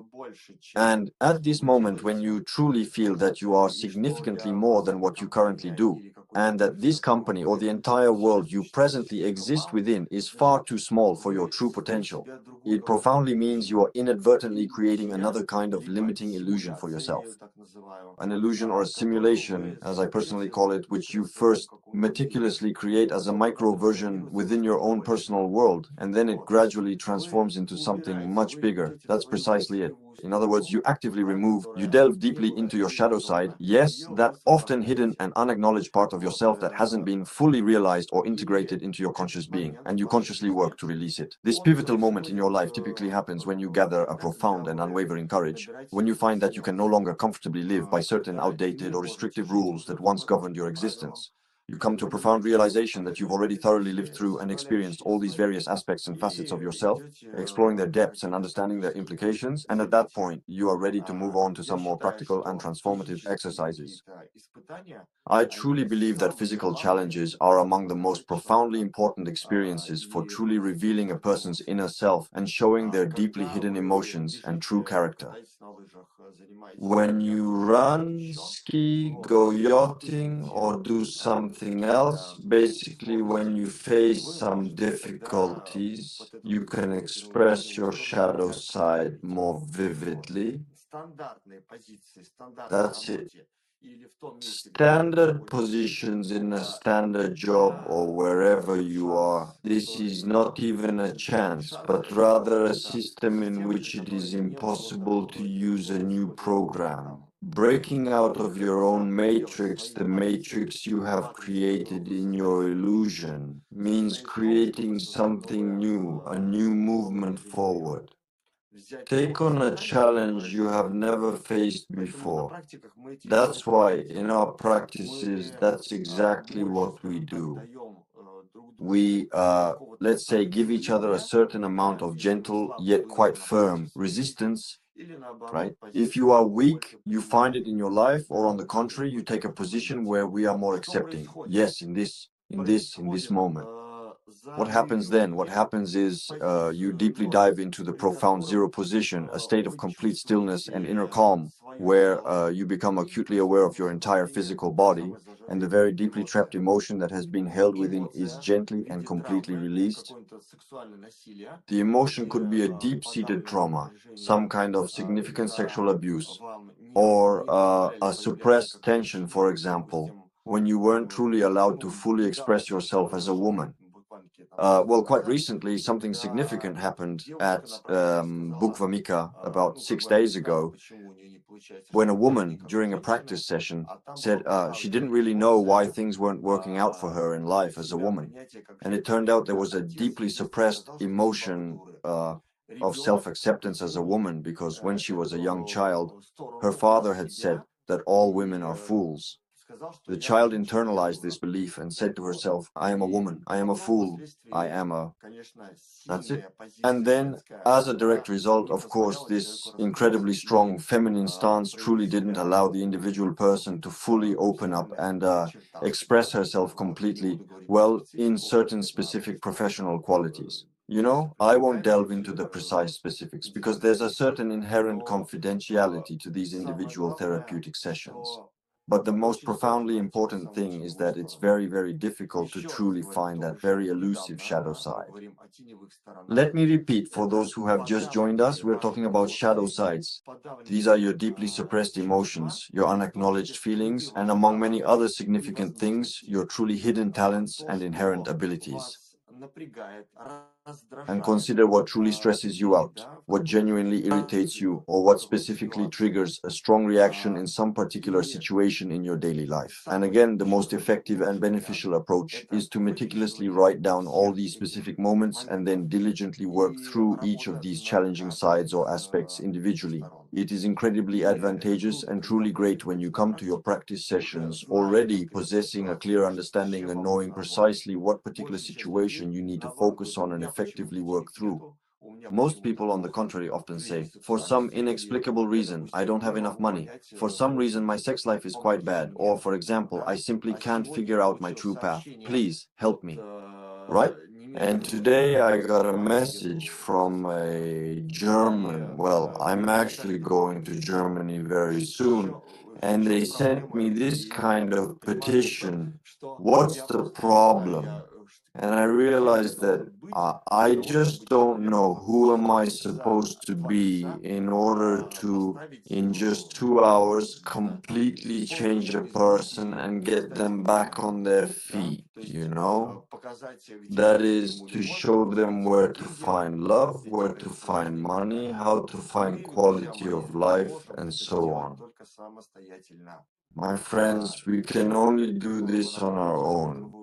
And at this moment, when you truly feel that you are significantly more than what you currently do, and that this company or the entire world you presently exist within is far too small for your true potential, it profoundly means you are inadvertently creating another kind of limiting illusion for yourself. An illusion or a simulation, as I personally call it, which you first meticulously create as a micro version within your own personal world, and then it gradually transforms into something much bigger. That's precisely it. In other words, you actively remove, you delve deeply into your shadow side, yes, that often hidden and unacknowledged part of yourself that hasn't been fully realized or integrated into your conscious being, and you consciously work to release it. This pivotal moment in your life typically happens when you gather a profound and unwavering courage, when you find that you can no longer comfortably live by certain outdated or restrictive rules that once governed your existence. You come to a profound realization that you've already thoroughly lived through and experienced all these various aspects and facets of yourself, exploring their depths and understanding their implications, and at that point, you are ready to move on to some more practical and transformative exercises. I truly believe that physical challenges are among the most profoundly important experiences for truly revealing a person's inner self and showing their deeply hidden emotions and true character. When you run, ski, go yachting, or do something else, basically when you face some difficulties, you can express your shadow side more vividly. That's it. Standard positions in a standard job or wherever you are, this is not even a chance, but rather a system in which it is impossible to use a new program. Breaking out of your own matrix, the matrix you have created in your illusion, means creating something new, a new movement forward. Take on a challenge you have never faced before. That's why in our practices, that's exactly what we do. We, let's say, give each other a certain amount of gentle yet quite firm resistance, right? If you are weak, you find it in your life, or on the contrary, you take a position where we are more accepting. Yes, in this moment. What happens then? What happens is you deeply dive into the profound zero position, a state of complete stillness and inner calm, where you become acutely aware of your entire physical body, and the very deeply trapped emotion that has been held within is gently and completely released. The emotion could be a deep-seated trauma, some kind of significant sexual abuse, or a suppressed tension, for example, when you weren't truly allowed to fully express yourself as a woman. Well, quite recently, something significant happened at Bukva Mika about 6 days ago, when a woman, during a practice session, said she didn't really know why things weren't working out for her in life as a woman. And it turned out there was a deeply suppressed emotion of self-acceptance as a woman, because when she was a young child, her father had said that all women are fools. The child internalized this belief and said to herself, I am a woman, I am a fool, I am a... That's it. And then, as a direct result, of course, this incredibly strong feminine stance truly didn't allow the individual person to fully open up and express herself completely, well, in certain specific professional qualities. You know, I won't delve into the precise specifics because there's a certain inherent confidentiality to these individual therapeutic sessions. But the most profoundly important thing is that it's very, very difficult to truly find that very elusive shadow side. Let me repeat, for those who have just joined us, we're talking about shadow sides. These are your deeply suppressed emotions, your unacknowledged feelings, and among many other significant things, your truly hidden talents and inherent abilities. And consider what truly stresses you out, what genuinely irritates you, or what specifically triggers a strong reaction in some particular situation in your daily life. And again, the most effective and beneficial approach is to meticulously write down all these specific moments and then diligently work through each of these challenging sides or aspects individually. It is incredibly advantageous and truly great when you come to your practice sessions already possessing a clear understanding and knowing precisely what particular situation you need to focus on and effectively work through. Most people, on the contrary, often say, for some inexplicable reason, I don't have enough money. For some reason, my sex life is quite bad. Or, for example, I simply can't figure out my true path. Please help me. Right? And today I got a message from a German. Well, I'm actually going to Germany very soon. And they sent me this kind of petition. What's the problem? And I realized that I just don't know who am I supposed to be in order to, in just 2 hours, completely change a person and get them back on their feet, you know? That is to show them where to find love, where to find money, how to find quality of life, and so on. My friends, we can only do this on our own.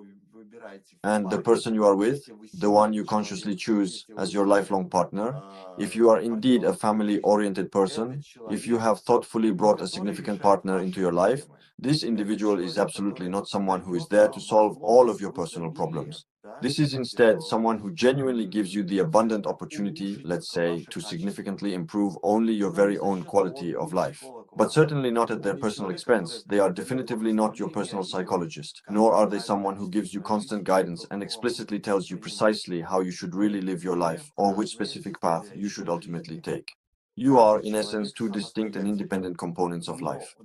And the person you are with, the one you consciously choose as your lifelong partner, if you are indeed a family-oriented person, if you have thoughtfully brought a significant partner into your life, this individual is absolutely not someone who is there to solve all of your personal problems. This is instead someone who genuinely gives you the abundant opportunity, let's say, to significantly improve only your very own quality of life. But certainly not at their personal expense. They are definitively not your personal psychologist, nor are they someone who gives you constant guidance and explicitly tells you precisely how you should really live your life or which specific path you should ultimately take. You are, in essence, two distinct and independent components of life.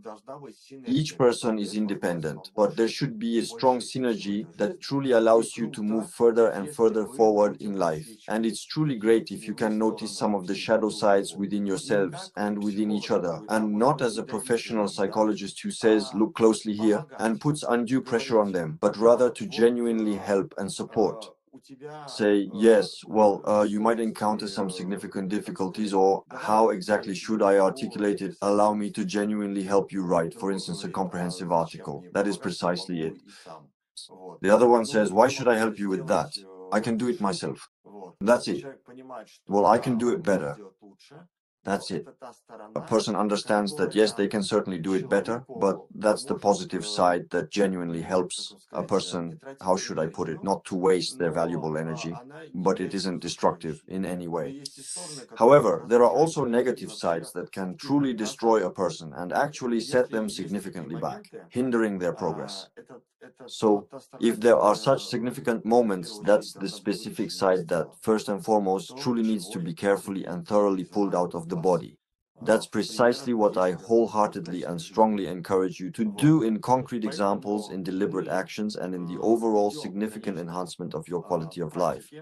Each person is independent, but there should be a strong synergy that truly allows you to move further and further forward in life. And it's truly great if you can notice some of the shadow sides within yourselves and within each other, and not as a professional psychologist who says, look closely here, and puts undue pressure on them, but rather to genuinely help and support. Say, yes, well, you might encounter some significant difficulties, or how exactly should I articulate it? Allow me to genuinely help you write, for instance, a comprehensive article. That is precisely it. The other one says, why should I help you with that? I can do it myself. That's it. Well, I can do it better. That's it. A person understands that yes, they can certainly do it better, but that's the positive side that genuinely helps a person, how should I put it, not to waste their valuable energy, but it isn't destructive in any way. However, there are also negative sides that can truly destroy a person and actually set them significantly back, hindering their progress. So, if there are such significant moments, that's the specific side that, first and foremost, truly needs to be carefully and thoroughly pulled out of the body. That's precisely what I wholeheartedly and strongly encourage you to do in concrete examples, in deliberate actions, and in the overall significant enhancement of your quality of life.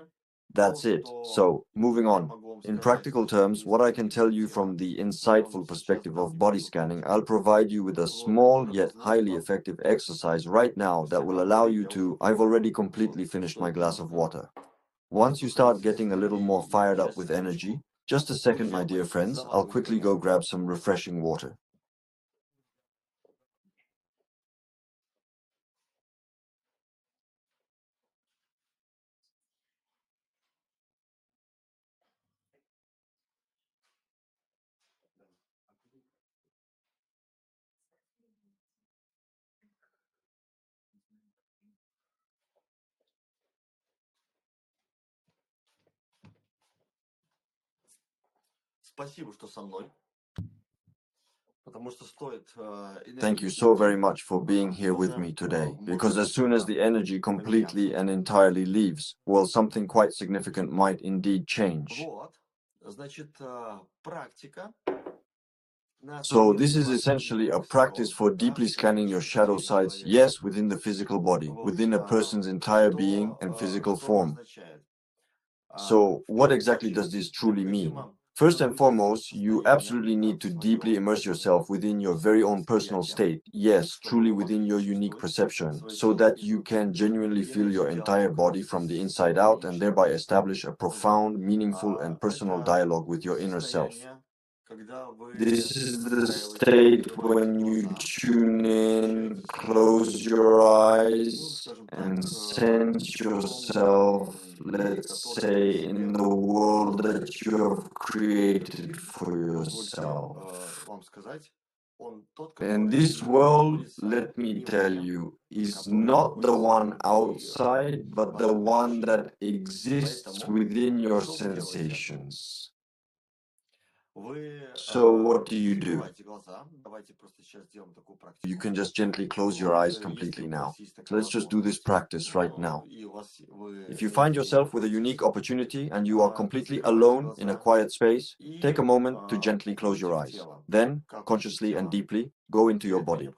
That's it. So, moving on. In practical terms, what I can tell you from the insightful perspective of body scanning, I'll provide you with a small yet highly effective exercise right now that will allow you to. I've already completely finished my glass of water. Once you start getting a little more fired up with energy, just a second, my dear friends, I'll quickly go grab some refreshing water. Thank you so very much for being here with me today, because as soon as the energy completely and entirely leaves, well, something quite significant might indeed change. So this is essentially a practice for deeply scanning your shadow sides, yes, within the physical body, within a person's entire being and physical form. So what exactly does this truly mean? First and foremost, you absolutely need to deeply immerse yourself within your very own personal state, yes, truly within your unique perception, so that you can genuinely feel your entire body from the inside out and thereby establish a profound, meaningful, and personal dialogue with your inner self. This is the state when you tune in, close your eyes, and sense yourself, let's say, in the world that you have created for yourself. And this world, let me tell you, is not the one outside, but the one that exists within your sensations. So what do? You can just gently close your eyes completely now. So let's just do this practice right now. If you find yourself with a unique opportunity and you are completely alone in a quiet space, take a moment to gently close your eyes. Then, consciously and deeply, go into your body.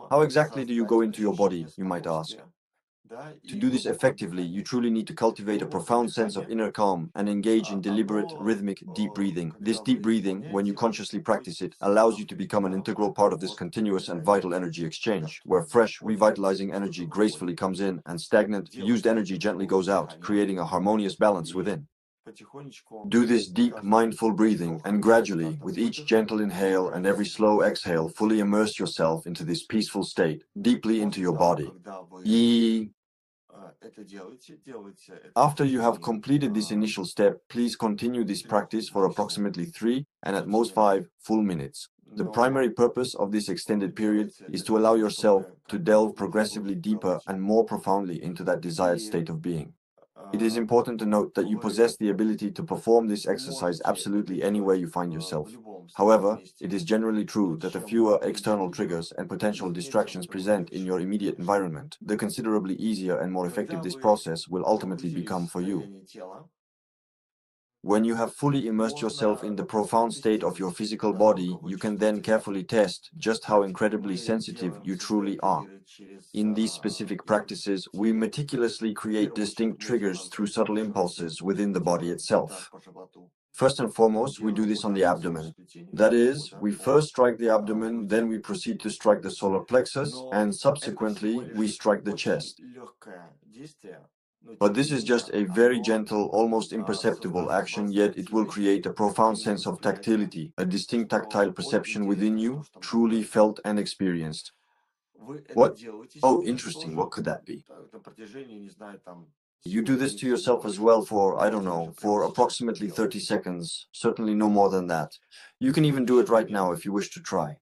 How exactly do you go into your body, you might ask? To do this effectively, you truly need to cultivate a profound sense of inner calm and engage in deliberate, rhythmic, deep breathing. This deep breathing, when you consciously practice it, allows you to become an integral part of this continuous and vital energy exchange, where fresh, revitalizing energy gracefully comes in and stagnant, used energy gently goes out, creating a harmonious balance within. Do this deep, mindful breathing, and gradually, with each gentle inhale and every slow exhale, fully immerse yourself into this peaceful state, deeply into your body. After you have completed this initial step, please continue this practice for approximately 3 and at most 5 full minutes. The primary purpose of this extended period is to allow yourself to delve progressively deeper and more profoundly into that desired state of being. It is important to note that you possess the ability to perform this exercise absolutely anywhere you find yourself. However, it is generally true that the fewer external triggers and potential distractions present in your immediate environment, the considerably easier and more effective this process will ultimately become for you. When you have fully immersed yourself in the profound state of your physical body, you can then carefully test just how incredibly sensitive you truly are. In these specific practices, we meticulously create distinct triggers through subtle impulses within the body itself. First and foremost, we do this on the abdomen. That is, we first strike the abdomen, then we proceed to strike the solar plexus, and subsequently, we strike the chest. But this is just a very gentle, almost imperceptible action, yet it will create a profound sense of tactility, a distinct tactile perception within you, truly felt and experienced. What? Oh, interesting. What could that be? You do this to yourself as well for, I don't know, for approximately 30 seconds, certainly no more than that. You can even do it right now if you wish to try.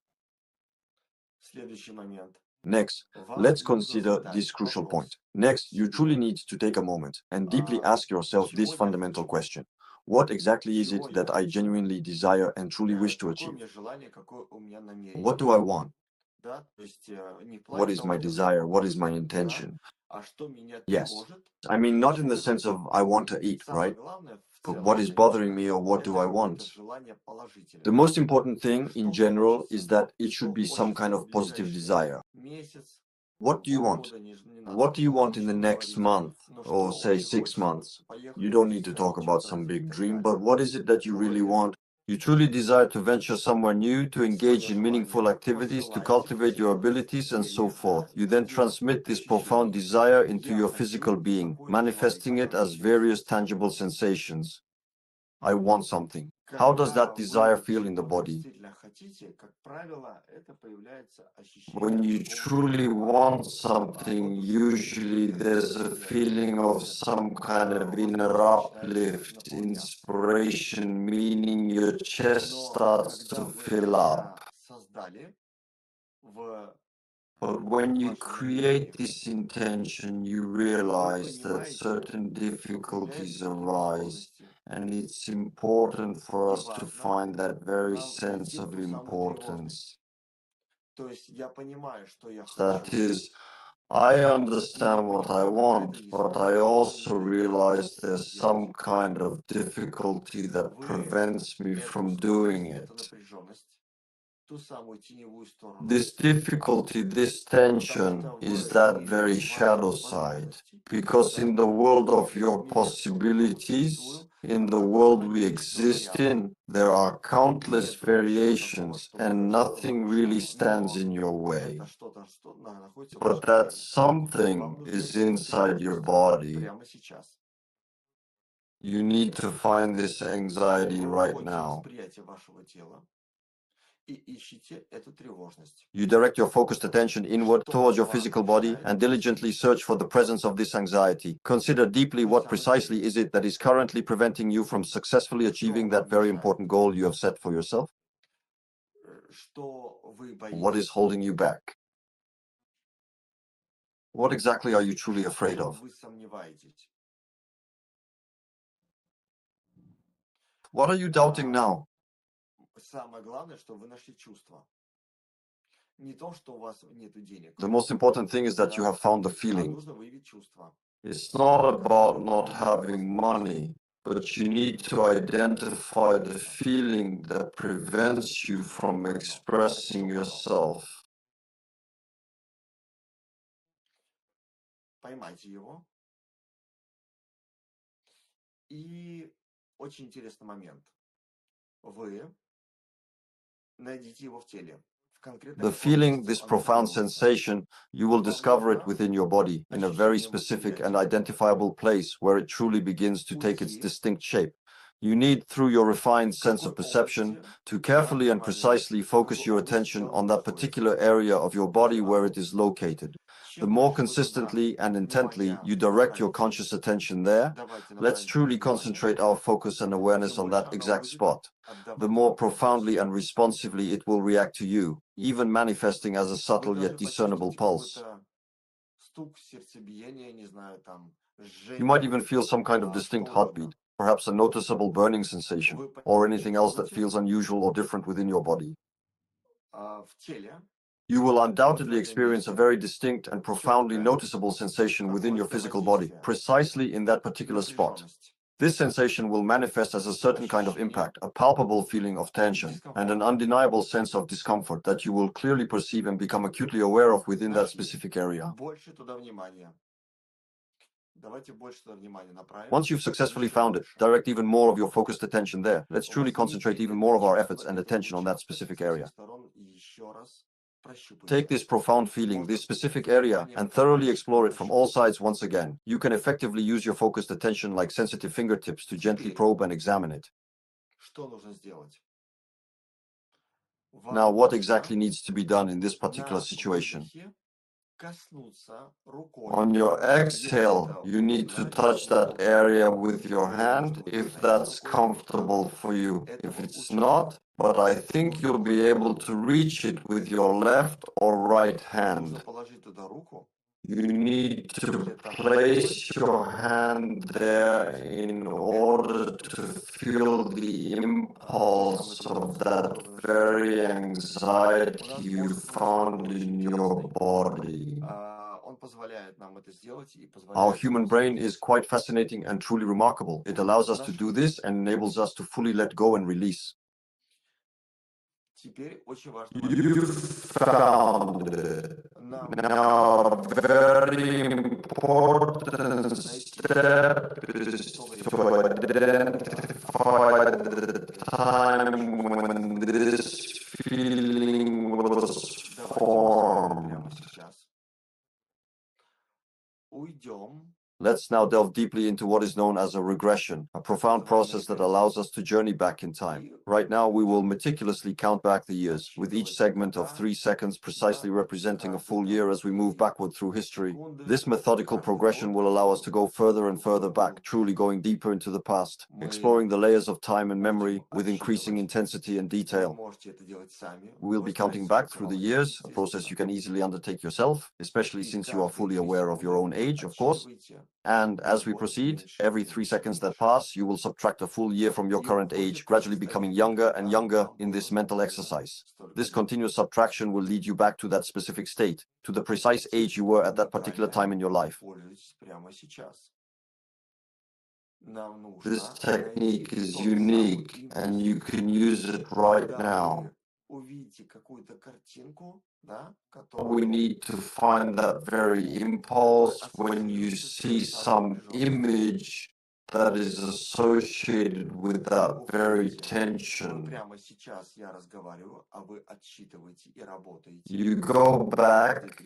Next, let's consider this crucial point. Next, you truly need to take a moment and deeply ask yourself this fundamental question. What exactly is it that I genuinely desire and truly wish to achieve? What do I want? What is my desire? What is my intention? Yes. I mean, not in the sense of I want to eat, right? But what is bothering me or what do I want? The most important thing in general is that it should be some kind of positive desire. What do you want? What do you want in the next month or say 6 months? You don't need to talk about some big dream, but what is it that you really want? You truly desire to venture somewhere new, to engage in meaningful activities, to cultivate your abilities, and so forth. You then transmit this profound desire into your physical being, manifesting it as various tangible sensations. I want something. How does that desire feel in the body? When you truly want something, usually there's a feeling of some kind of inner uplift, inspiration, meaning your chest starts to fill up. But when you create this intention, you realize that certain difficulties arise, and it's important for us to find that very sense of importance. That is, I understand what I want, but I also realize there's some kind of difficulty that prevents me from doing it. This difficulty, this tension is that very shadow side. Because in the world of your possibilities, in the world we exist in, there are countless variations and nothing really stands in your way. But that something is inside your body. You need to find this anxiety right now. You direct your focused attention inward towards your physical body and diligently search for the presence of this anxiety. Consider deeply what precisely is it that is currently preventing you from successfully achieving that very important goal you have set for yourself. What is holding you back? What exactly are you truly afraid of? What are you doubting now? The most important thing is that you have found the feeling. It's not about not having money, but you need to identify the feeling that prevents you from expressing yourself. Поймайте его. И очень интересный момент. Вы найдите его в теле. The feeling, this profound sensation, you will discover it within your body, in a very specific and identifiable place where it truly begins to take its distinct shape. You need, through your refined sense of perception, to carefully and precisely focus your attention on that particular area of your body where it is located. The more consistently and intently you direct your conscious attention there, let's truly concentrate our focus and awareness on that exact spot. The more profoundly and responsively it will react to you, even manifesting as a subtle yet discernible pulse. You might even feel some kind of distinct heartbeat, perhaps a noticeable burning sensation, or anything else that feels unusual or different within your body. You will undoubtedly experience a very distinct and profoundly noticeable sensation within your physical body, precisely in that particular spot. This sensation will manifest as a certain kind of impact, a palpable feeling of tension, and an undeniable sense of discomfort that you will clearly perceive and become acutely aware of within that specific area. Once you've successfully found it, direct even more of your focused attention there. Let's truly concentrate even more of our efforts and attention on that specific area. Take this profound feeling, this specific area, and thoroughly explore it from all sides once again. You can effectively use your focused attention like sensitive fingertips to gently probe and examine it. Now, what exactly needs to be done in this particular situation? On your exhale, you need to touch that area with your hand if that's comfortable for you. If it's not, but I think you'll be able to reach it with your left or right hand. You need to place your hand there in order to feel the impulse of that very anxiety you found in your body. Our human brain is quite fascinating and truly remarkable. It allows us to do this and enables us to fully let go and release. You found it. Now, a very important step is to identify the time when this feeling was formed. Let's now delve deeply into what is known as a regression, a profound process that allows us to journey back in time. Right now, we will meticulously count back the years, with each segment of 3 seconds precisely representing a full year as we move backward through history. This methodical progression will allow us to go further and further back, truly going deeper into the past, exploring the layers of time and memory with increasing intensity and detail. We'll be counting back through the years, a process you can easily undertake yourself, especially since you are fully aware of your own age, of course. And as we proceed, every 3 seconds that pass, you will subtract a full year from your current age, gradually becoming younger and younger in this mental exercise. This continuous subtraction will lead you back to that specific state, to the precise age you were at that particular time in your life. This technique is unique, and you can use it right now. We need to find that very impulse when you see some image that is associated with that very tension. You go back,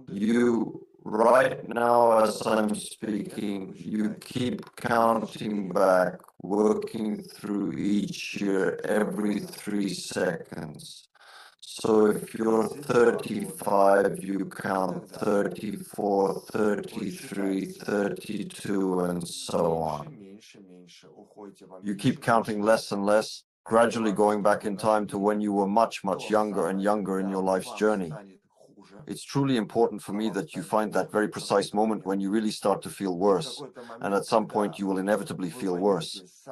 you right now as I'm speaking, you keep counting back, working through each year every 3 seconds. So if you're 35, you count 34, 33, 32, and so on. You keep counting less and less, gradually going back in time to when you were much, much younger and younger in your life's journey. It's truly important for me that you find that very precise moment when you really start to feel worse, and at some point you will inevitably feel worse.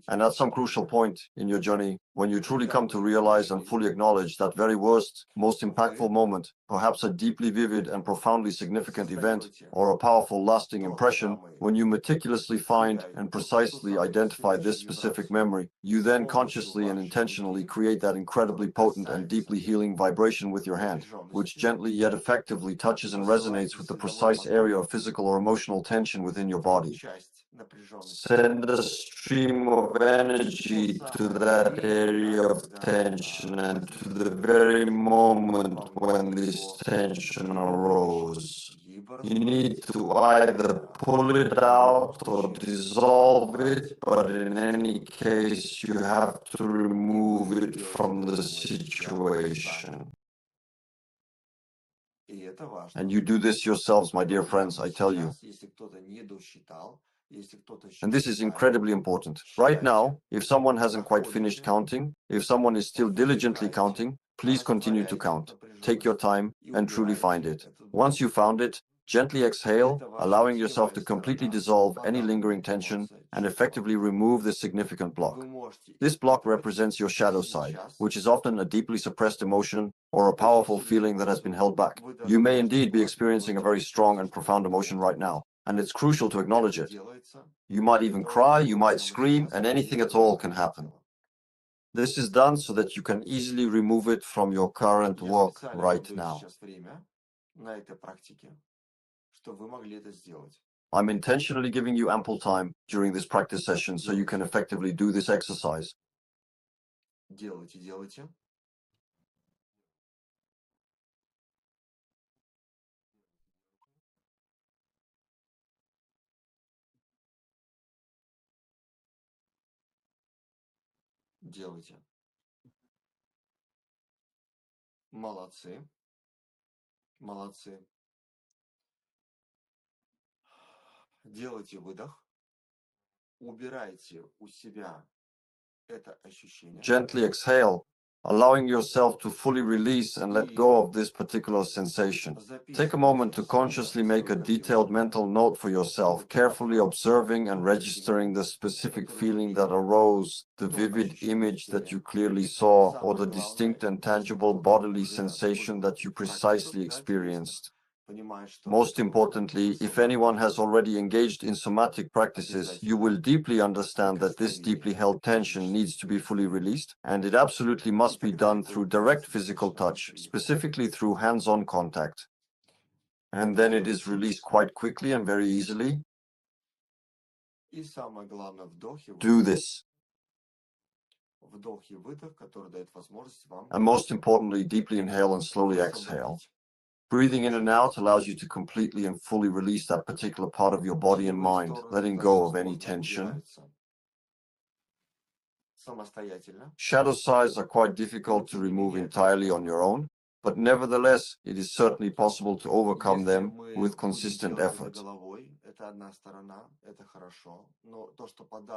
And at some crucial point in your journey, when you truly come to realize and fully acknowledge that very worst, most impactful moment, perhaps a deeply vivid and profoundly significant event, or a powerful lasting impression, when you meticulously find and precisely identify this specific memory, you then consciously and intentionally create that incredibly potent and deeply healing vibration with your hand, which gently yet effectively touches and resonates with the precise area of physical or emotional tension within your body. Send a stream of energy to that area of tension and to the very moment when this tension arose. You need to either pull it out or dissolve it, but in any case, you have to remove it from the situation. And you do this yourselves, my dear friends, I tell you. And this is incredibly important. Right now, if someone hasn't quite finished counting, if someone is still diligently counting, please continue to count. Take your time and truly find it. Once you found it, gently exhale, allowing yourself to completely dissolve any lingering tension and effectively remove this significant block. This block represents your shadow side, which is often a deeply suppressed emotion or a powerful feeling that has been held back. You may indeed be experiencing a very strong and profound emotion right now, and it's crucial to acknowledge it. You might even cry, you might scream, and anything at all can happen. This is done so that you can easily remove it from your current work right now. I'm intentionally giving you ample time during this practice session so you can effectively do this exercise. Молодцы. Делайте выдох. Убирайте у себя это ощущение. Gently exhale, allowing yourself to fully release and let go of this particular sensation. Take a moment to consciously make a detailed mental note for yourself, carefully observing and registering the specific feeling that arose, the vivid image that you clearly saw, or the distinct and tangible bodily sensation that you precisely experienced. Most importantly, if anyone has already engaged in somatic practices, you will deeply understand that this deeply held tension needs to be fully released, and it absolutely must be done through direct physical touch, specifically through hands-on contact. And then it is released quite quickly and very easily. Do this. And most importantly, deeply inhale and slowly exhale. Breathing in and out allows you to completely and fully release that particular part of your body and mind, letting go of any tension. Shadow sides are quite difficult to remove entirely on your own, but nevertheless, it is certainly possible to overcome them with consistent effort.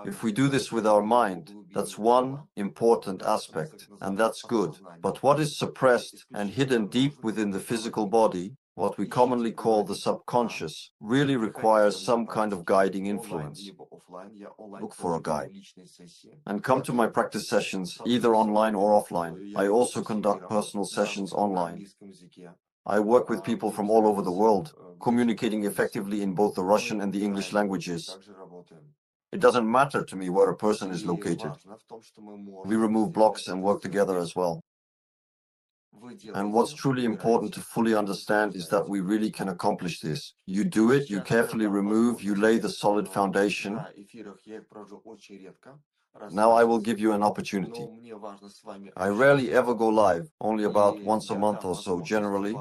If we do this with our mind, that's one important aspect, and that's good. But what is suppressed and hidden deep within the physical body, what we commonly call the subconscious, really requires some kind of guiding influence. Look for a guide. And come to my practice sessions, either online or offline. I also conduct personal sessions online. I work with people from all over the world, communicating effectively in both the Russian and the English languages. It doesn't matter to me where a person is located. We remove blocks and work together as well. And what's truly important to fully understand is that we really can accomplish this. You do it, you carefully remove, you lay the solid foundation. Now I will give you an opportunity. I rarely ever go live, only about once a month or so generally,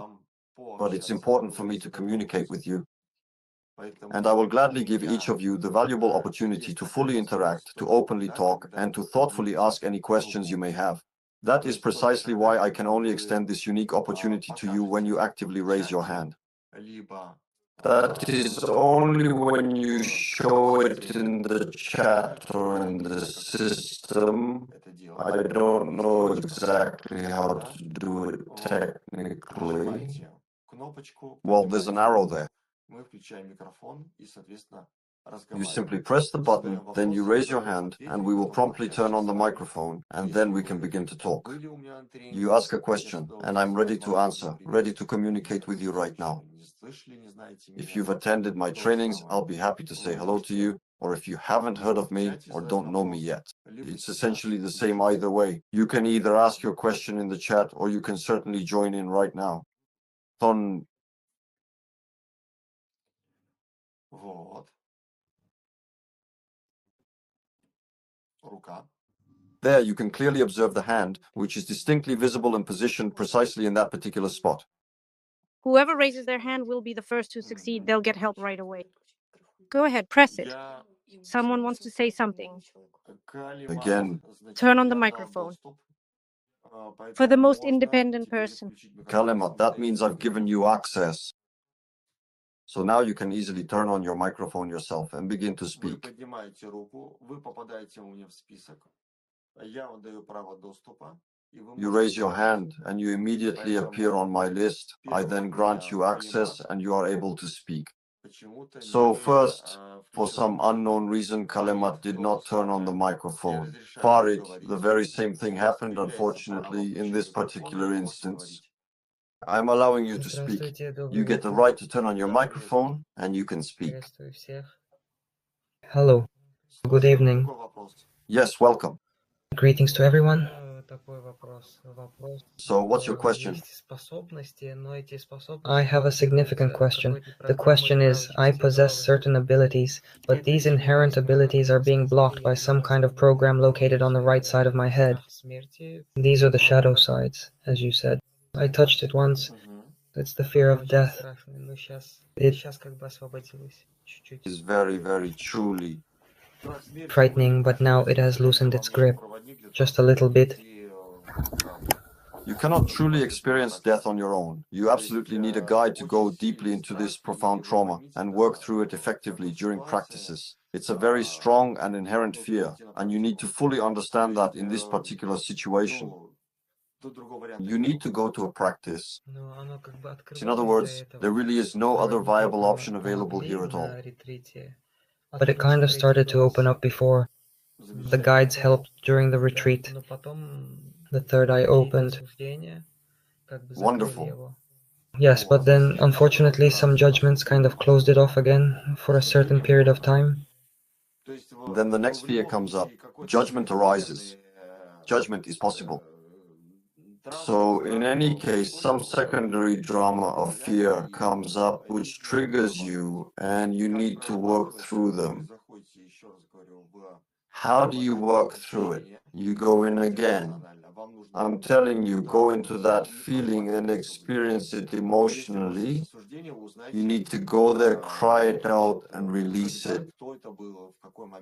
but it's important for me to communicate with you. And I will gladly give each of you the valuable opportunity to fully interact, to openly talk, and to thoughtfully ask any questions you may have. That is precisely why I can only extend this unique opportunity to you when you actively raise your hand. That is only when you show it in the chat or in the system. I don't know exactly how to do it technically. Well, there's an arrow there. You simply press the button, then you raise your hand, and we will promptly turn on the microphone, and then we can begin to talk. You ask a question, and I'm ready to answer, ready to communicate with you right now. If you've attended my trainings, I'll be happy to say hello to you, or if you haven't heard of me or don't know me yet. It's essentially the same either way. You can either ask your question in the chat, or you can certainly join in right now. There you can clearly observe the hand, which is distinctly visible and positioned precisely in that particular spot. Whoever raises their hand will be the first to succeed. They'll get help right away. Go ahead, press it. Someone wants to say something. Again, Turn on the microphone. For the most independent person. Kalimat, that means I've given you access. So now you can easily turn on your microphone yourself and begin to speak. You raise your hand and you immediately appear on my list. I then grant you access and you are able to speak. So first, for some unknown reason, Kalimat did not turn on the microphone. Farid, the very same thing happened, unfortunately, in this particular instance. I'm allowing you to speak. You get the right to turn on your microphone and you can speak. Hello, good evening. Yes, welcome. Greetings to everyone. So what's your question? I have a significant question. The question is, I possess certain abilities, but these inherent abilities are being blocked by some kind of program located on the right side of my head. These are the shadow sides, as you said. I touched it once. It's the fear of death. It Is very, very truly frightening, but now it has loosened its grip. Just a little bit. You cannot truly experience death on your own. You absolutely need a guide to go deeply into this profound trauma and work through it effectively during practices. It's a very strong and inherent fear, and you need to fully understand that in this particular situation. You need to go to a practice. In other words, there really is no other viable option available here at all. But it kind of started to open up before. The guides helped during the retreat. The third eye opened. Wonderful. Yes, but then unfortunately some judgments kind of closed it off again for a certain period of time. Then the next fear comes up. Judgment arises. Judgment is possible. So in any case, some secondary drama of fear comes up which triggers you and you need to work through them. How do you work through it? You go in again. I'm telling you, go into that feeling and experience it emotionally. You need to go there, cry it out, and release it.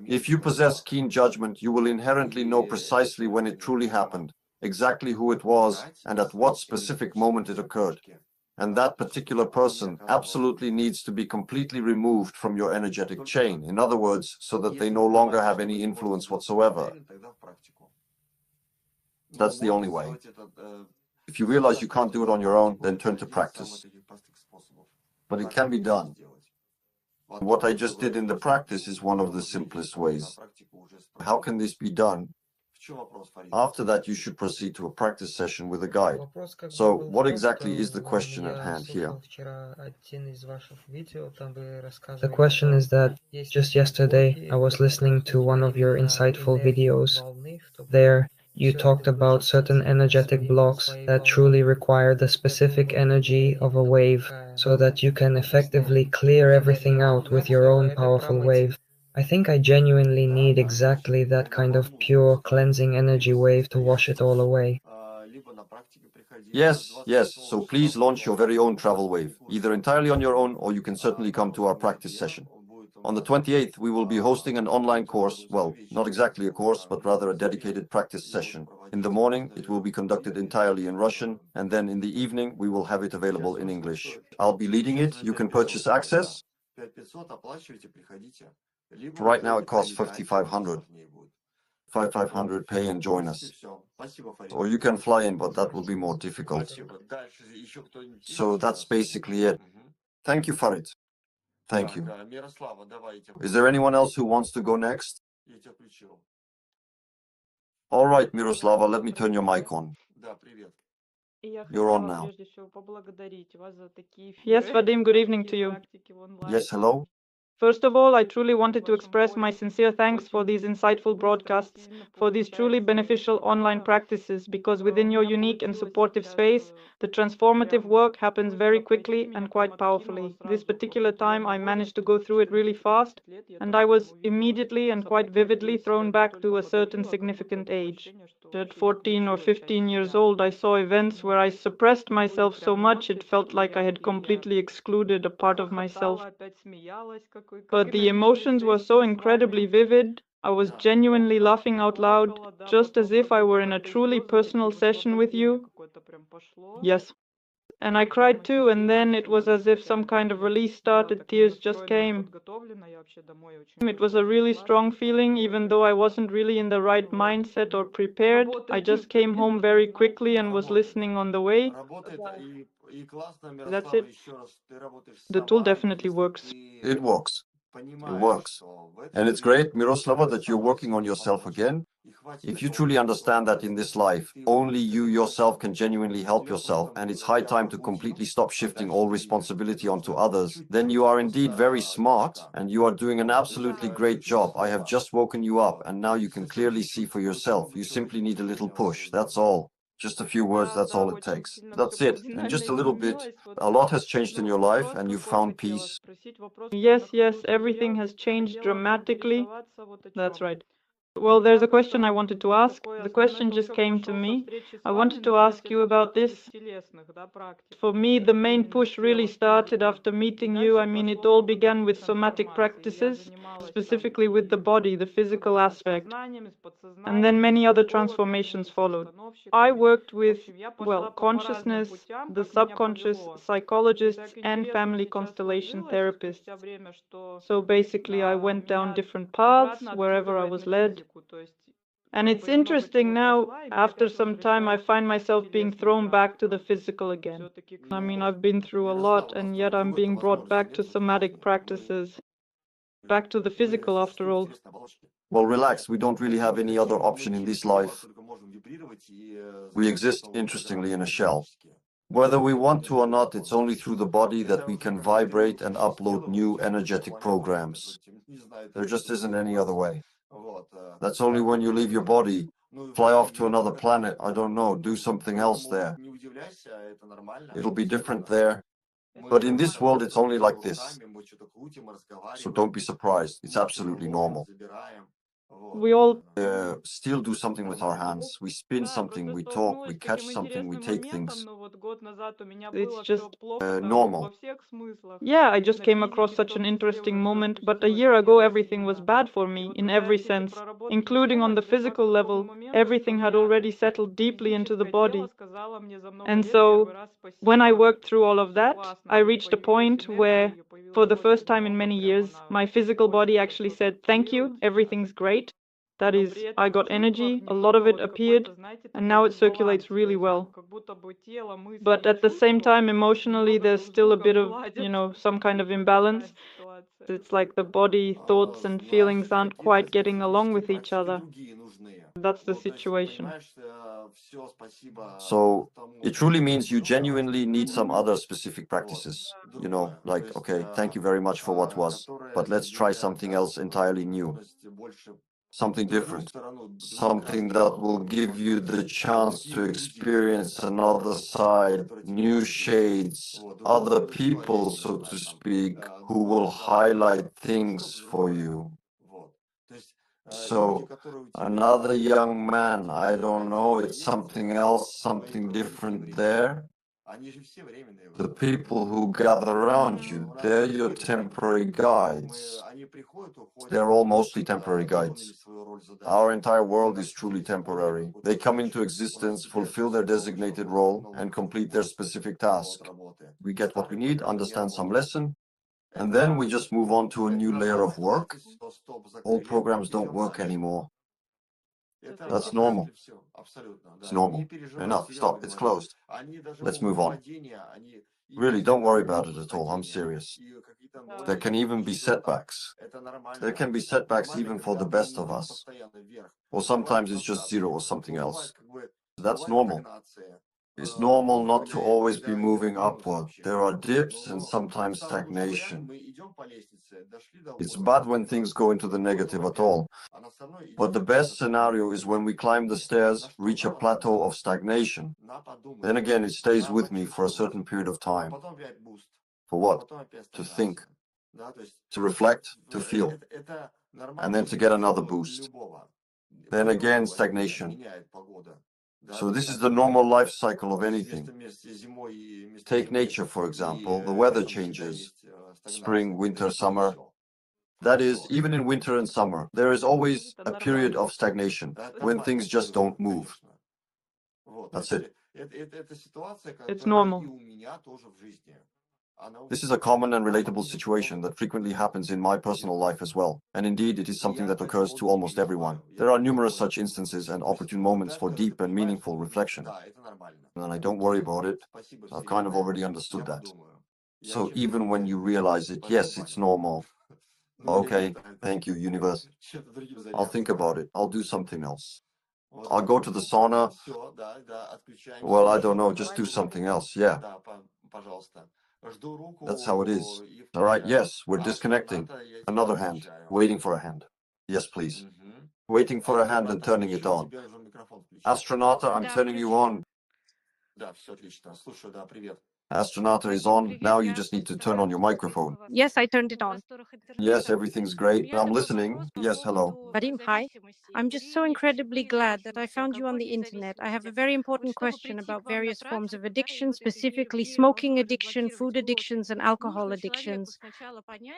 If you possess keen judgment, you will inherently know precisely when it truly happened, exactly who it was, and at what specific moment it occurred. And that particular person absolutely needs to be completely removed from your energetic chain. In other words, so that they no longer have any influence whatsoever. That's the only way. If you realize you can't do it on your own, then turn to practice. But it can be done. What I just did in the practice is one of the simplest ways. How can this be done? After that, you should proceed to a practice session with a guide. So, what exactly is the question at hand here? The question is that just yesterday I was listening to one of your insightful videos. There, you talked about certain energetic blocks that truly require the specific energy of a wave so that you can effectively clear everything out with your own powerful wave. I think I genuinely need exactly that kind of pure cleansing energy wave to wash it all away. Yes, yes. So please launch your very own travel wave, either entirely on your own or you can certainly come to our practice session. On the 28th, we will be hosting an online course, well, not exactly a course, but rather a dedicated practice session. In the morning, it will be conducted entirely in Russian, and then in the evening, we will have it available in English. I'll be leading it. You can purchase access. Right now, it costs 5,500. 5,500, pay and join us. Or you can fly in, but that will be more difficult. So that's basically it. Thank you, Farid. Thank you. Is there anyone else who wants to go next? All right, Miroslava, let me turn your mic on. You're on now. Yes, Vadim, good evening to you. Yes, hello? First of all, I truly wanted to express my sincere thanks for these insightful broadcasts, for these truly beneficial online practices, because within your unique and supportive space, the transformative work happens very quickly and quite powerfully. This particular time, I managed to go through it really fast, and I was immediately and quite vividly thrown back to a certain significant age. At 14 or 15 years old, I saw events where I suppressed myself so much it felt like I had completely excluded a part of myself. But the emotions were so incredibly vivid, I was genuinely laughing out loud, just as if I were in a truly personal session with you. Yes. And I cried too, and then it was as if some kind of release started, tears just came. It was a really strong feeling, even though I wasn't really in the right mindset or prepared. I just came home very quickly and was listening on the way. That's it. The tool definitely works. It works. It works. And it's great, Miroslava, that you're working on yourself again. If you truly understand that in this life, only you yourself can genuinely help yourself, and it's high time to completely stop shifting all responsibility onto others, then you are indeed very smart, and you are doing an absolutely great job. I have just woken you up, and now you can clearly see for yourself. You simply need a little push, that's all. Just a few words, that's all it takes. That's it. And just a little bit. A lot has changed in your life, and you've found peace. Yes, everything has changed dramatically. That's right. Well, there's a question I wanted to ask. The question just came to me. I wanted to ask you about this. For me, the main push really started after meeting you. I mean, it all began with somatic practices, specifically with the body, the physical aspect. And then many other transformations followed. I worked with, well, consciousness, the subconscious, psychologists, and family constellation therapists. So basically, I went down different paths wherever I was led. And it's interesting now, after some time, I find myself being thrown back to the physical again. I mean, I've been through a lot, and yet I'm being brought back to somatic practices, back to the physical after all. Well, relax, we don't really have any other option in this life. We exist, interestingly, in a shell. Whether we want to or not, it's only through the body that we can vibrate and upload new energetic programs. There just isn't any other way. That's only when you leave your body, fly off to another planet, I don't know, do something else there. It'll be different there. But in this world, it's only like this. So don't be surprised. It's absolutely normal. We all still do something with our hands. We spin something, we talk, we catch something, we take things. It's just normal. Yeah, I just came across such an interesting moment, but a year ago everything was bad for me in every sense, including on the physical level. Everything had already settled deeply into the body. And so, when I worked through all of that, I reached a point where, for the first time in many years, my physical body actually said, "Thank you, everything's great." That is, I got energy, a lot of it appeared, and now it circulates really well. But at the same time, emotionally, there's still a bit of, some kind of imbalance. It's like the body, thoughts, and feelings aren't quite getting along with each other. That's the situation. So it truly means you genuinely need some other specific practices. Like, okay, thank you very much for what was, but let's try something else entirely new, something different, something that will give you the chance to experience another side, new shades, other people, so to speak, who will highlight things for you. So another young man, I don't know, it's something else, something different there. The people who gather around you, they're your temporary guides. They're all mostly temporary guides. Our entire world is truly temporary. They come into existence, fulfill their designated role, and complete their specific task. We get what we need, understand some lesson, and then we just move on to a new layer of work. Old programs don't work anymore. That's normal. It's normal. Enough. Stop. It's closed. Let's move on. Really, don't worry about it at all. I'm serious. There can even be setbacks. There can be setbacks even for the best of us. Or sometimes it's just zero or something else. That's normal. It's normal not to always be moving upward. There are dips and sometimes stagnation. It's bad when things go into the negative at all. But the best scenario is when we climb the stairs, reach a plateau of stagnation. Then again, it stays with me for a certain period of time. For what? To think, to reflect, to feel, and then to get another boost. Then again, stagnation. So this is the normal life cycle of anything. Take nature, for example. The weather changes. Spring, winter, summer. That is, even in winter and summer, there is always a period of stagnation when things just don't move. That's it. It's normal. This is a common and relatable situation that frequently happens in my personal life as well. And indeed, it is something that occurs to almost everyone. There are numerous such instances and opportune moments for deep and meaningful reflection. And I don't worry about it. I've kind of already understood that. So even when you realize it, yes, it's normal. Okay, thank you, universe. I'll think about it. I'll do something else. I'll go to the sauna. Well, I don't know, just do something else, yeah. That's how it is. All right, yes, we're disconnecting. Another hand, waiting for a hand. Yes, please. Waiting for a hand and turning it on. Astronauta, I'm turning you on. Astronauta is on. Now you just need to turn on your microphone. Yes, I turned it on. Yes, everything's great. I'm listening. Yes, hello. Vadim, hi. I'm just so incredibly glad that I found you on the internet. I have a very important question about various forms of addiction, specifically smoking addiction, food addictions, and alcohol addictions.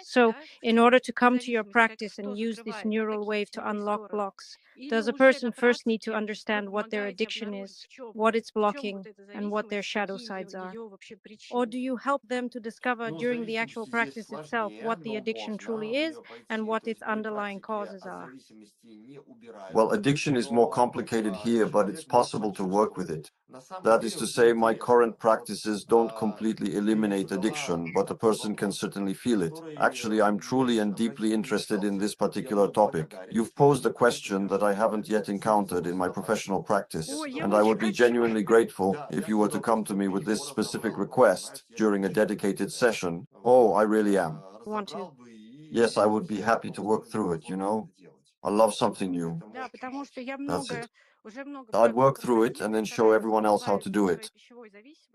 So, in order to come to your practice and use this neural wave to unlock blocks, does a person first need to understand what their addiction is, what it's blocking, and what their shadow sides are? Or do you help them to discover during the actual practice itself what the addiction truly is and what its underlying causes are? Well, addiction is more complicated here, but it's possible to work with it. That is to say, my current practices don't completely eliminate addiction, but a person can certainly feel it. Actually, I'm truly and deeply interested in this particular topic. You've posed a question that I haven't yet encountered in my professional practice, and I would be genuinely grateful if you were to come to me with this specific request during a dedicated session. Oh, I really am. Want to? Yes, I would be happy to work through it, you know. I love something new. That's it. I'd work through it and then show everyone else how to do it.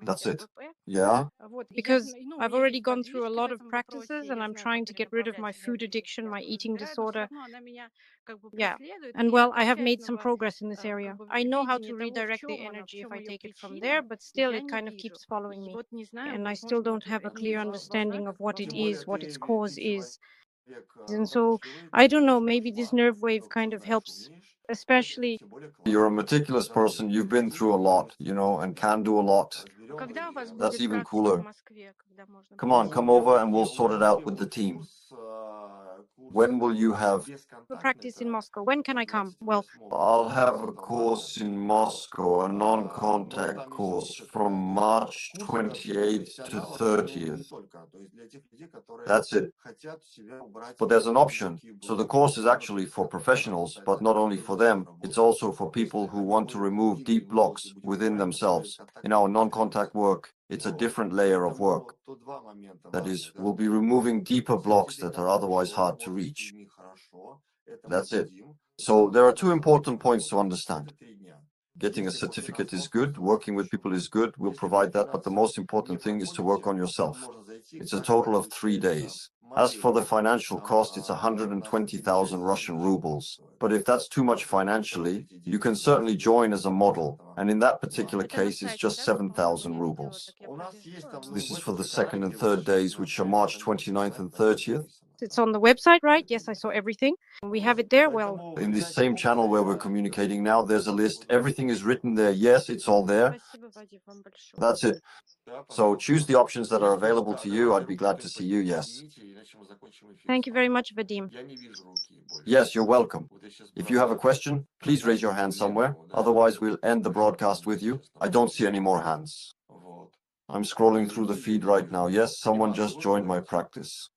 That's it. Yeah? Because I've already gone through a lot of practices and I'm trying to get rid of my food addiction, my eating disorder. Yeah. And well, I have made some progress in this area. I know how to redirect the energy if I take it from there, but still it kind of keeps following me. And I still don't have a clear understanding of what it is, what its cause is. And so I don't know, maybe this nerve wave kind of helps, especially. You're a meticulous person. You've been through a lot, you know, and can do a lot. That's even cooler. Come on, come over and we'll sort it out with the team. When will you have? A practice in Moscow. When can I come? Well, I'll have a course in Moscow, a non-contact course from March 28th to 30th. That's it. But there's an option. So the course is actually for professionals, but not only for them, it's also for people who want to remove deep blocks within themselves. In our non-contact work, it's a different layer of work. That is, we'll be removing deeper blocks that are otherwise hard to reach. That's it. So there are two important points to understand. Getting a certificate is good, working with people is good, we'll provide that, but the most important thing is to work on yourself. It's a total of 3 days. As for the financial cost, it's 120,000 Russian rubles. But if that's too much financially, you can certainly join as a model, and in that particular case, it's just 7,000 rubles. So this is for the second and third days, which are March 29th and 30th. it's on the website, right? Yes, I saw everything. We have it there. Well, In this same channel where we're communicating now, there's a list. Everything is written there. Yes, it's all there. That's it. So choose the options that are available to you. I'd be glad to see you. Yes. thank you very much, Vadim. Yes, you're welcome. If you have a question, please raise your hand somewhere. Otherwise, we'll end the broadcast with you. I don't see any more hands. I'm scrolling through the feed right now. Yes, someone just joined my practice.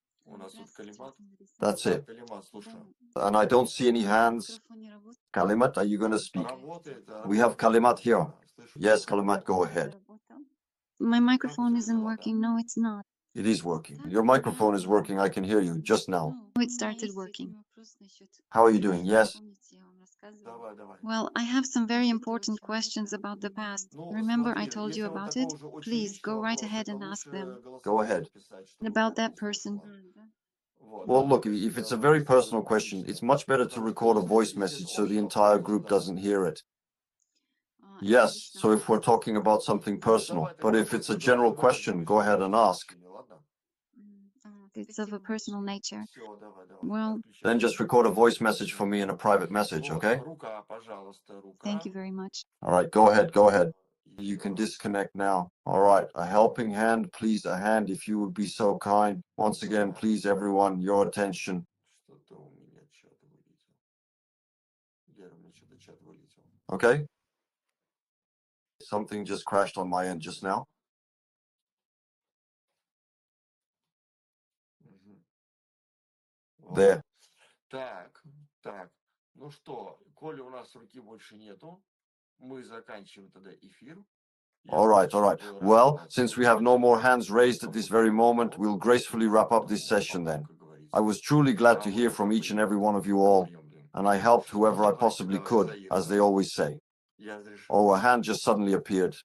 That's it. And I don't see any hands. Kalimat, are you going to speak? We have Kalimat here. Yes, Kalimat, go ahead. My microphone isn't working. No, it's not. It is working. Your microphone is working. I can hear you just now. Oh, it started working. How are you doing? Yes? Well, I have some very important questions about the past. Remember I told you about it? Please go right ahead and ask them. Go ahead. About that person. Well, look, if it's a very personal question, it's much better to record a voice message so the entire group doesn't hear it. Yes, so if we're talking about something personal, but if it's a general question, go ahead and ask. It's of a personal nature. Well, Then just record a voice message for me in a private message, okay? thank you very much. All right, go ahead, go ahead. You can disconnect now. All right, a helping hand, please, a hand if you would be so kind. Once again, please, everyone, your attention. Okay? Something just crashed on my end just now. There. Так, так. Ну что, коли у нас руки больше нету, мы заканчиваем тогда эфир. All right, all right. Well, since we have no more hands raised at this very moment, we'll gracefully wrap up this session then. I was truly glad to hear from each and every one of you all, and I helped whoever I possibly could, as they always say. Oh, a hand just suddenly appeared.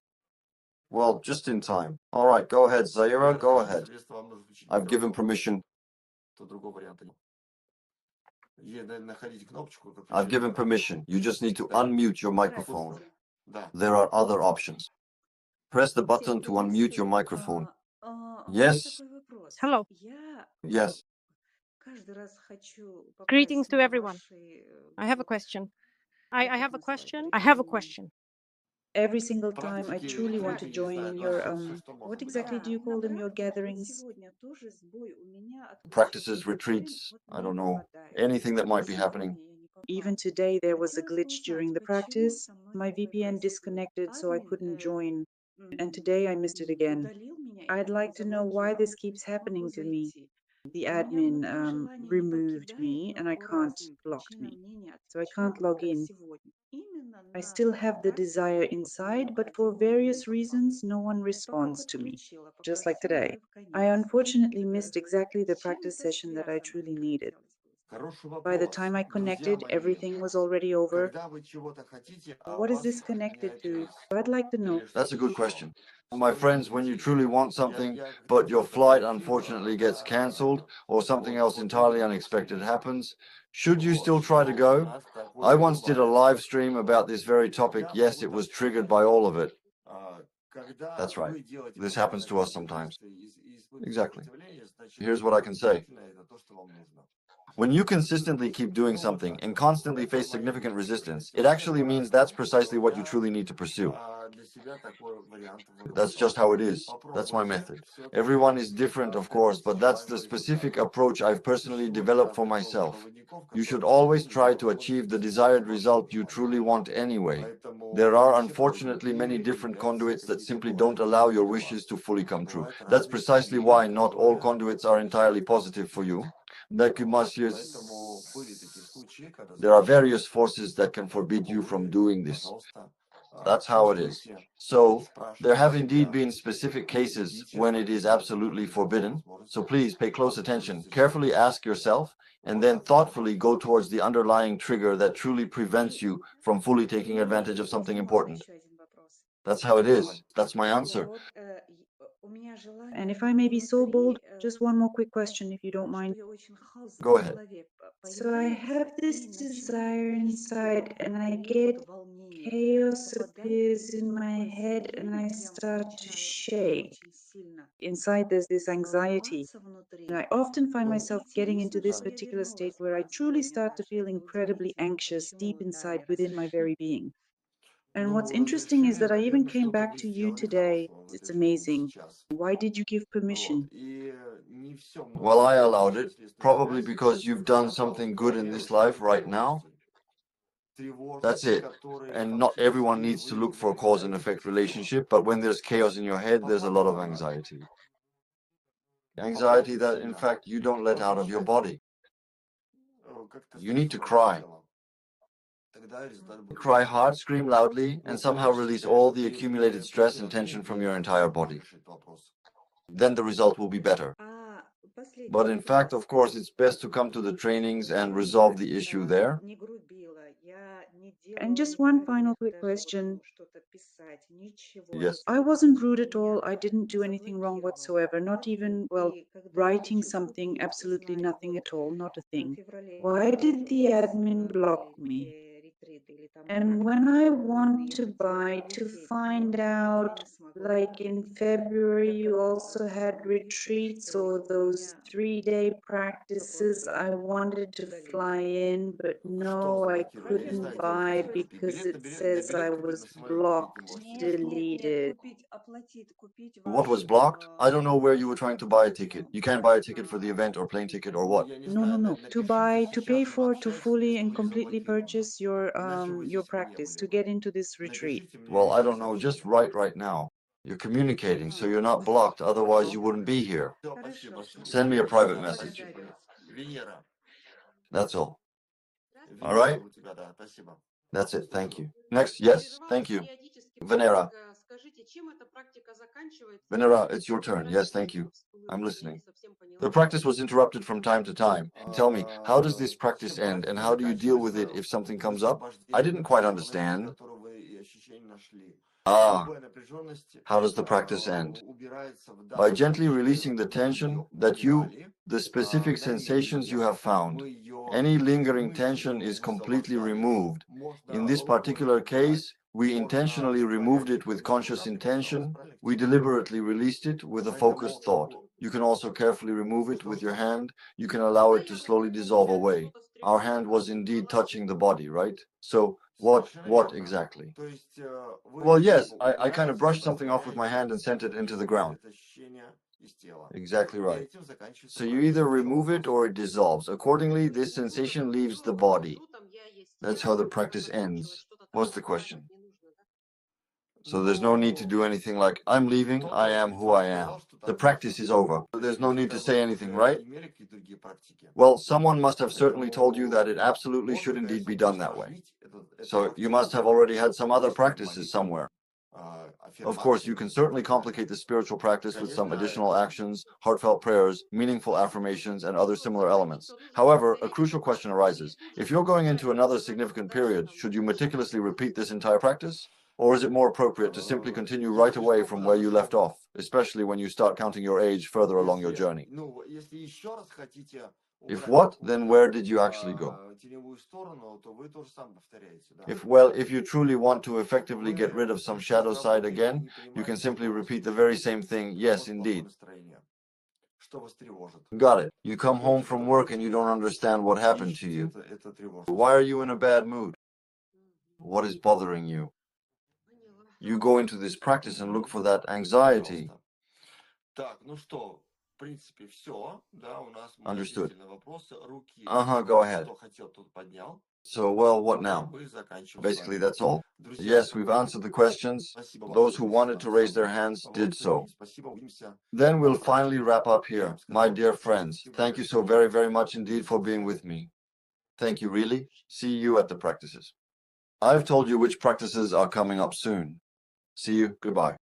Well, just in time. All right, go ahead, Zaira, go ahead. I've given permission. I've given permission. You just need to unmute your microphone. There are other options. Press the button to unmute your microphone. Yes? Hello. Yes. Greetings to everyone. I have a question. I have a question. I have a question. Every single time I truly want to join in your what exactly do you call them, your gatherings? Practices, retreats, I don't know, anything that might be happening. Even today there was a glitch during the practice. My VPN disconnected, so I couldn't join, and today I missed it again. I'd like to know why this keeps happening to me. The admin removed me and I can't blocked me, so I can't log in. I still have the desire inside, but for various reasons, no one responds to me, just like today. I unfortunately missed exactly the practice session that I truly needed. By the time I connected, everything was already over. What is this connected to? I'd like to know. That's a good question. My friends, when you truly want something, but your flight unfortunately gets cancelled or something else entirely unexpected happens, should you still try to go? I once did a live stream about this very topic. Yes, it was triggered by all of it. That's right. This happens to us sometimes. Exactly. Here's what I can say. When you consistently keep doing something and constantly face significant resistance, it actually means that's precisely what you truly need to pursue. That's just how it is. That's my method. Everyone is different, of course, but that's the specific approach I've personally developed for myself. You should always try to achieve the desired result you truly want anyway. There are unfortunately many different conduits that simply don't allow your wishes to fully come true. That's precisely why not all conduits are entirely positive for you. There are various forces that can forbid you from doing this. That's how it is. So, there have indeed been specific cases when it is absolutely forbidden. So please pay close attention, carefully ask yourself, and then thoughtfully go towards the underlying trigger that truly prevents you from fully taking advantage of something important. That's how it is. That's my answer. And if I may be so bold, just one more quick question, if you don't mind. Go ahead. So I have this desire inside, and I get chaos appears in my head, and I start to shake. Inside, there's this anxiety. And I often find myself getting into this particular state where I truly start to feel incredibly anxious deep inside within my very being. And what's interesting is that I even came back to you today. It's amazing. Why did you give permission? Well, I allowed it, probably because you've done something good in this life right now. That's it. And not everyone needs to look for a cause and effect relationship, but when there's chaos in your head, there's a lot of anxiety. Anxiety that, in fact, you don't let out of your body. You need to cry. Cry hard, scream loudly, and somehow release all the accumulated stress and tension from your entire body. Then the result will be better. But in fact, of course, it's best to come to the trainings and resolve the issue there. And just one final quick question. Yes. I wasn't rude at all. I didn't do anything wrong whatsoever. Not even, well, writing something, absolutely nothing at all, not a thing. Why did the admin block me? And when I want to buy to find out, like in February, you also had retreats or those 3-day practices. I wanted to fly in, but no, I couldn't buy because it says I was blocked, deleted. What was blocked? I don't know where you were trying to buy a ticket. You can't buy a ticket for the event or plane ticket or what? No. To pay for, to fully and completely purchase your practice, to get into this retreat. Well, I don't know, just right now. You're communicating, so you're not blocked, otherwise you wouldn't be here. Send me a private message. That's all. All right? That's it, thank you. Next, yes, thank you. Venera. Venera, it's your turn. Yes, thank you. I'm listening. The practice was interrupted from time to time. Tell me, how does this practice end, and how do you deal with it if something comes up? I didn't quite understand. Ah, how does the practice end? By gently releasing the tension the specific sensations you have found. Any lingering tension is completely removed. In this particular case, we intentionally removed it with conscious intention. We deliberately released it with a focused thought. You can also carefully remove it with your hand. You can allow it to slowly dissolve away. Our hand was indeed touching the body, right? So, what exactly? Well, yes, I kind of brushed something off with my hand and sent it into the ground. Exactly right. So you either remove it or it dissolves. Accordingly, this sensation leaves the body. That's how the practice ends. What's the question? So there's no need to do anything like, I'm leaving, I am who I am. The practice is over. There's no need to say anything, right? Well, someone must have certainly told you that it absolutely should indeed be done that way. So you must have already had some other practices somewhere. Of course, you can certainly complicate the spiritual practice with some additional actions, heartfelt prayers, meaningful affirmations, and other similar elements. However, a crucial question arises. If you're going into another significant period, should you meticulously repeat this entire practice? Or is it more appropriate to simply continue right away from where you left off, especially when you start counting your age further along your journey? If what, then where did you actually go? If you truly want to effectively get rid of some shadow side again, you can simply repeat the very same thing, yes, indeed. Got it. You come home from work and you don't understand what happened to you. Why are you in a bad mood? What is bothering you? you go into this practice and look for that anxiety. Understood. Go ahead. So, well, what now? Basically, that's all. Yes, we've answered the questions. Those who wanted to raise their hands did so. Then we'll finally wrap up here. My dear friends, thank you so very, very much indeed for being with me. Thank you, really. See you at the practices. I've told you which practices are coming up soon. See you. Goodbye.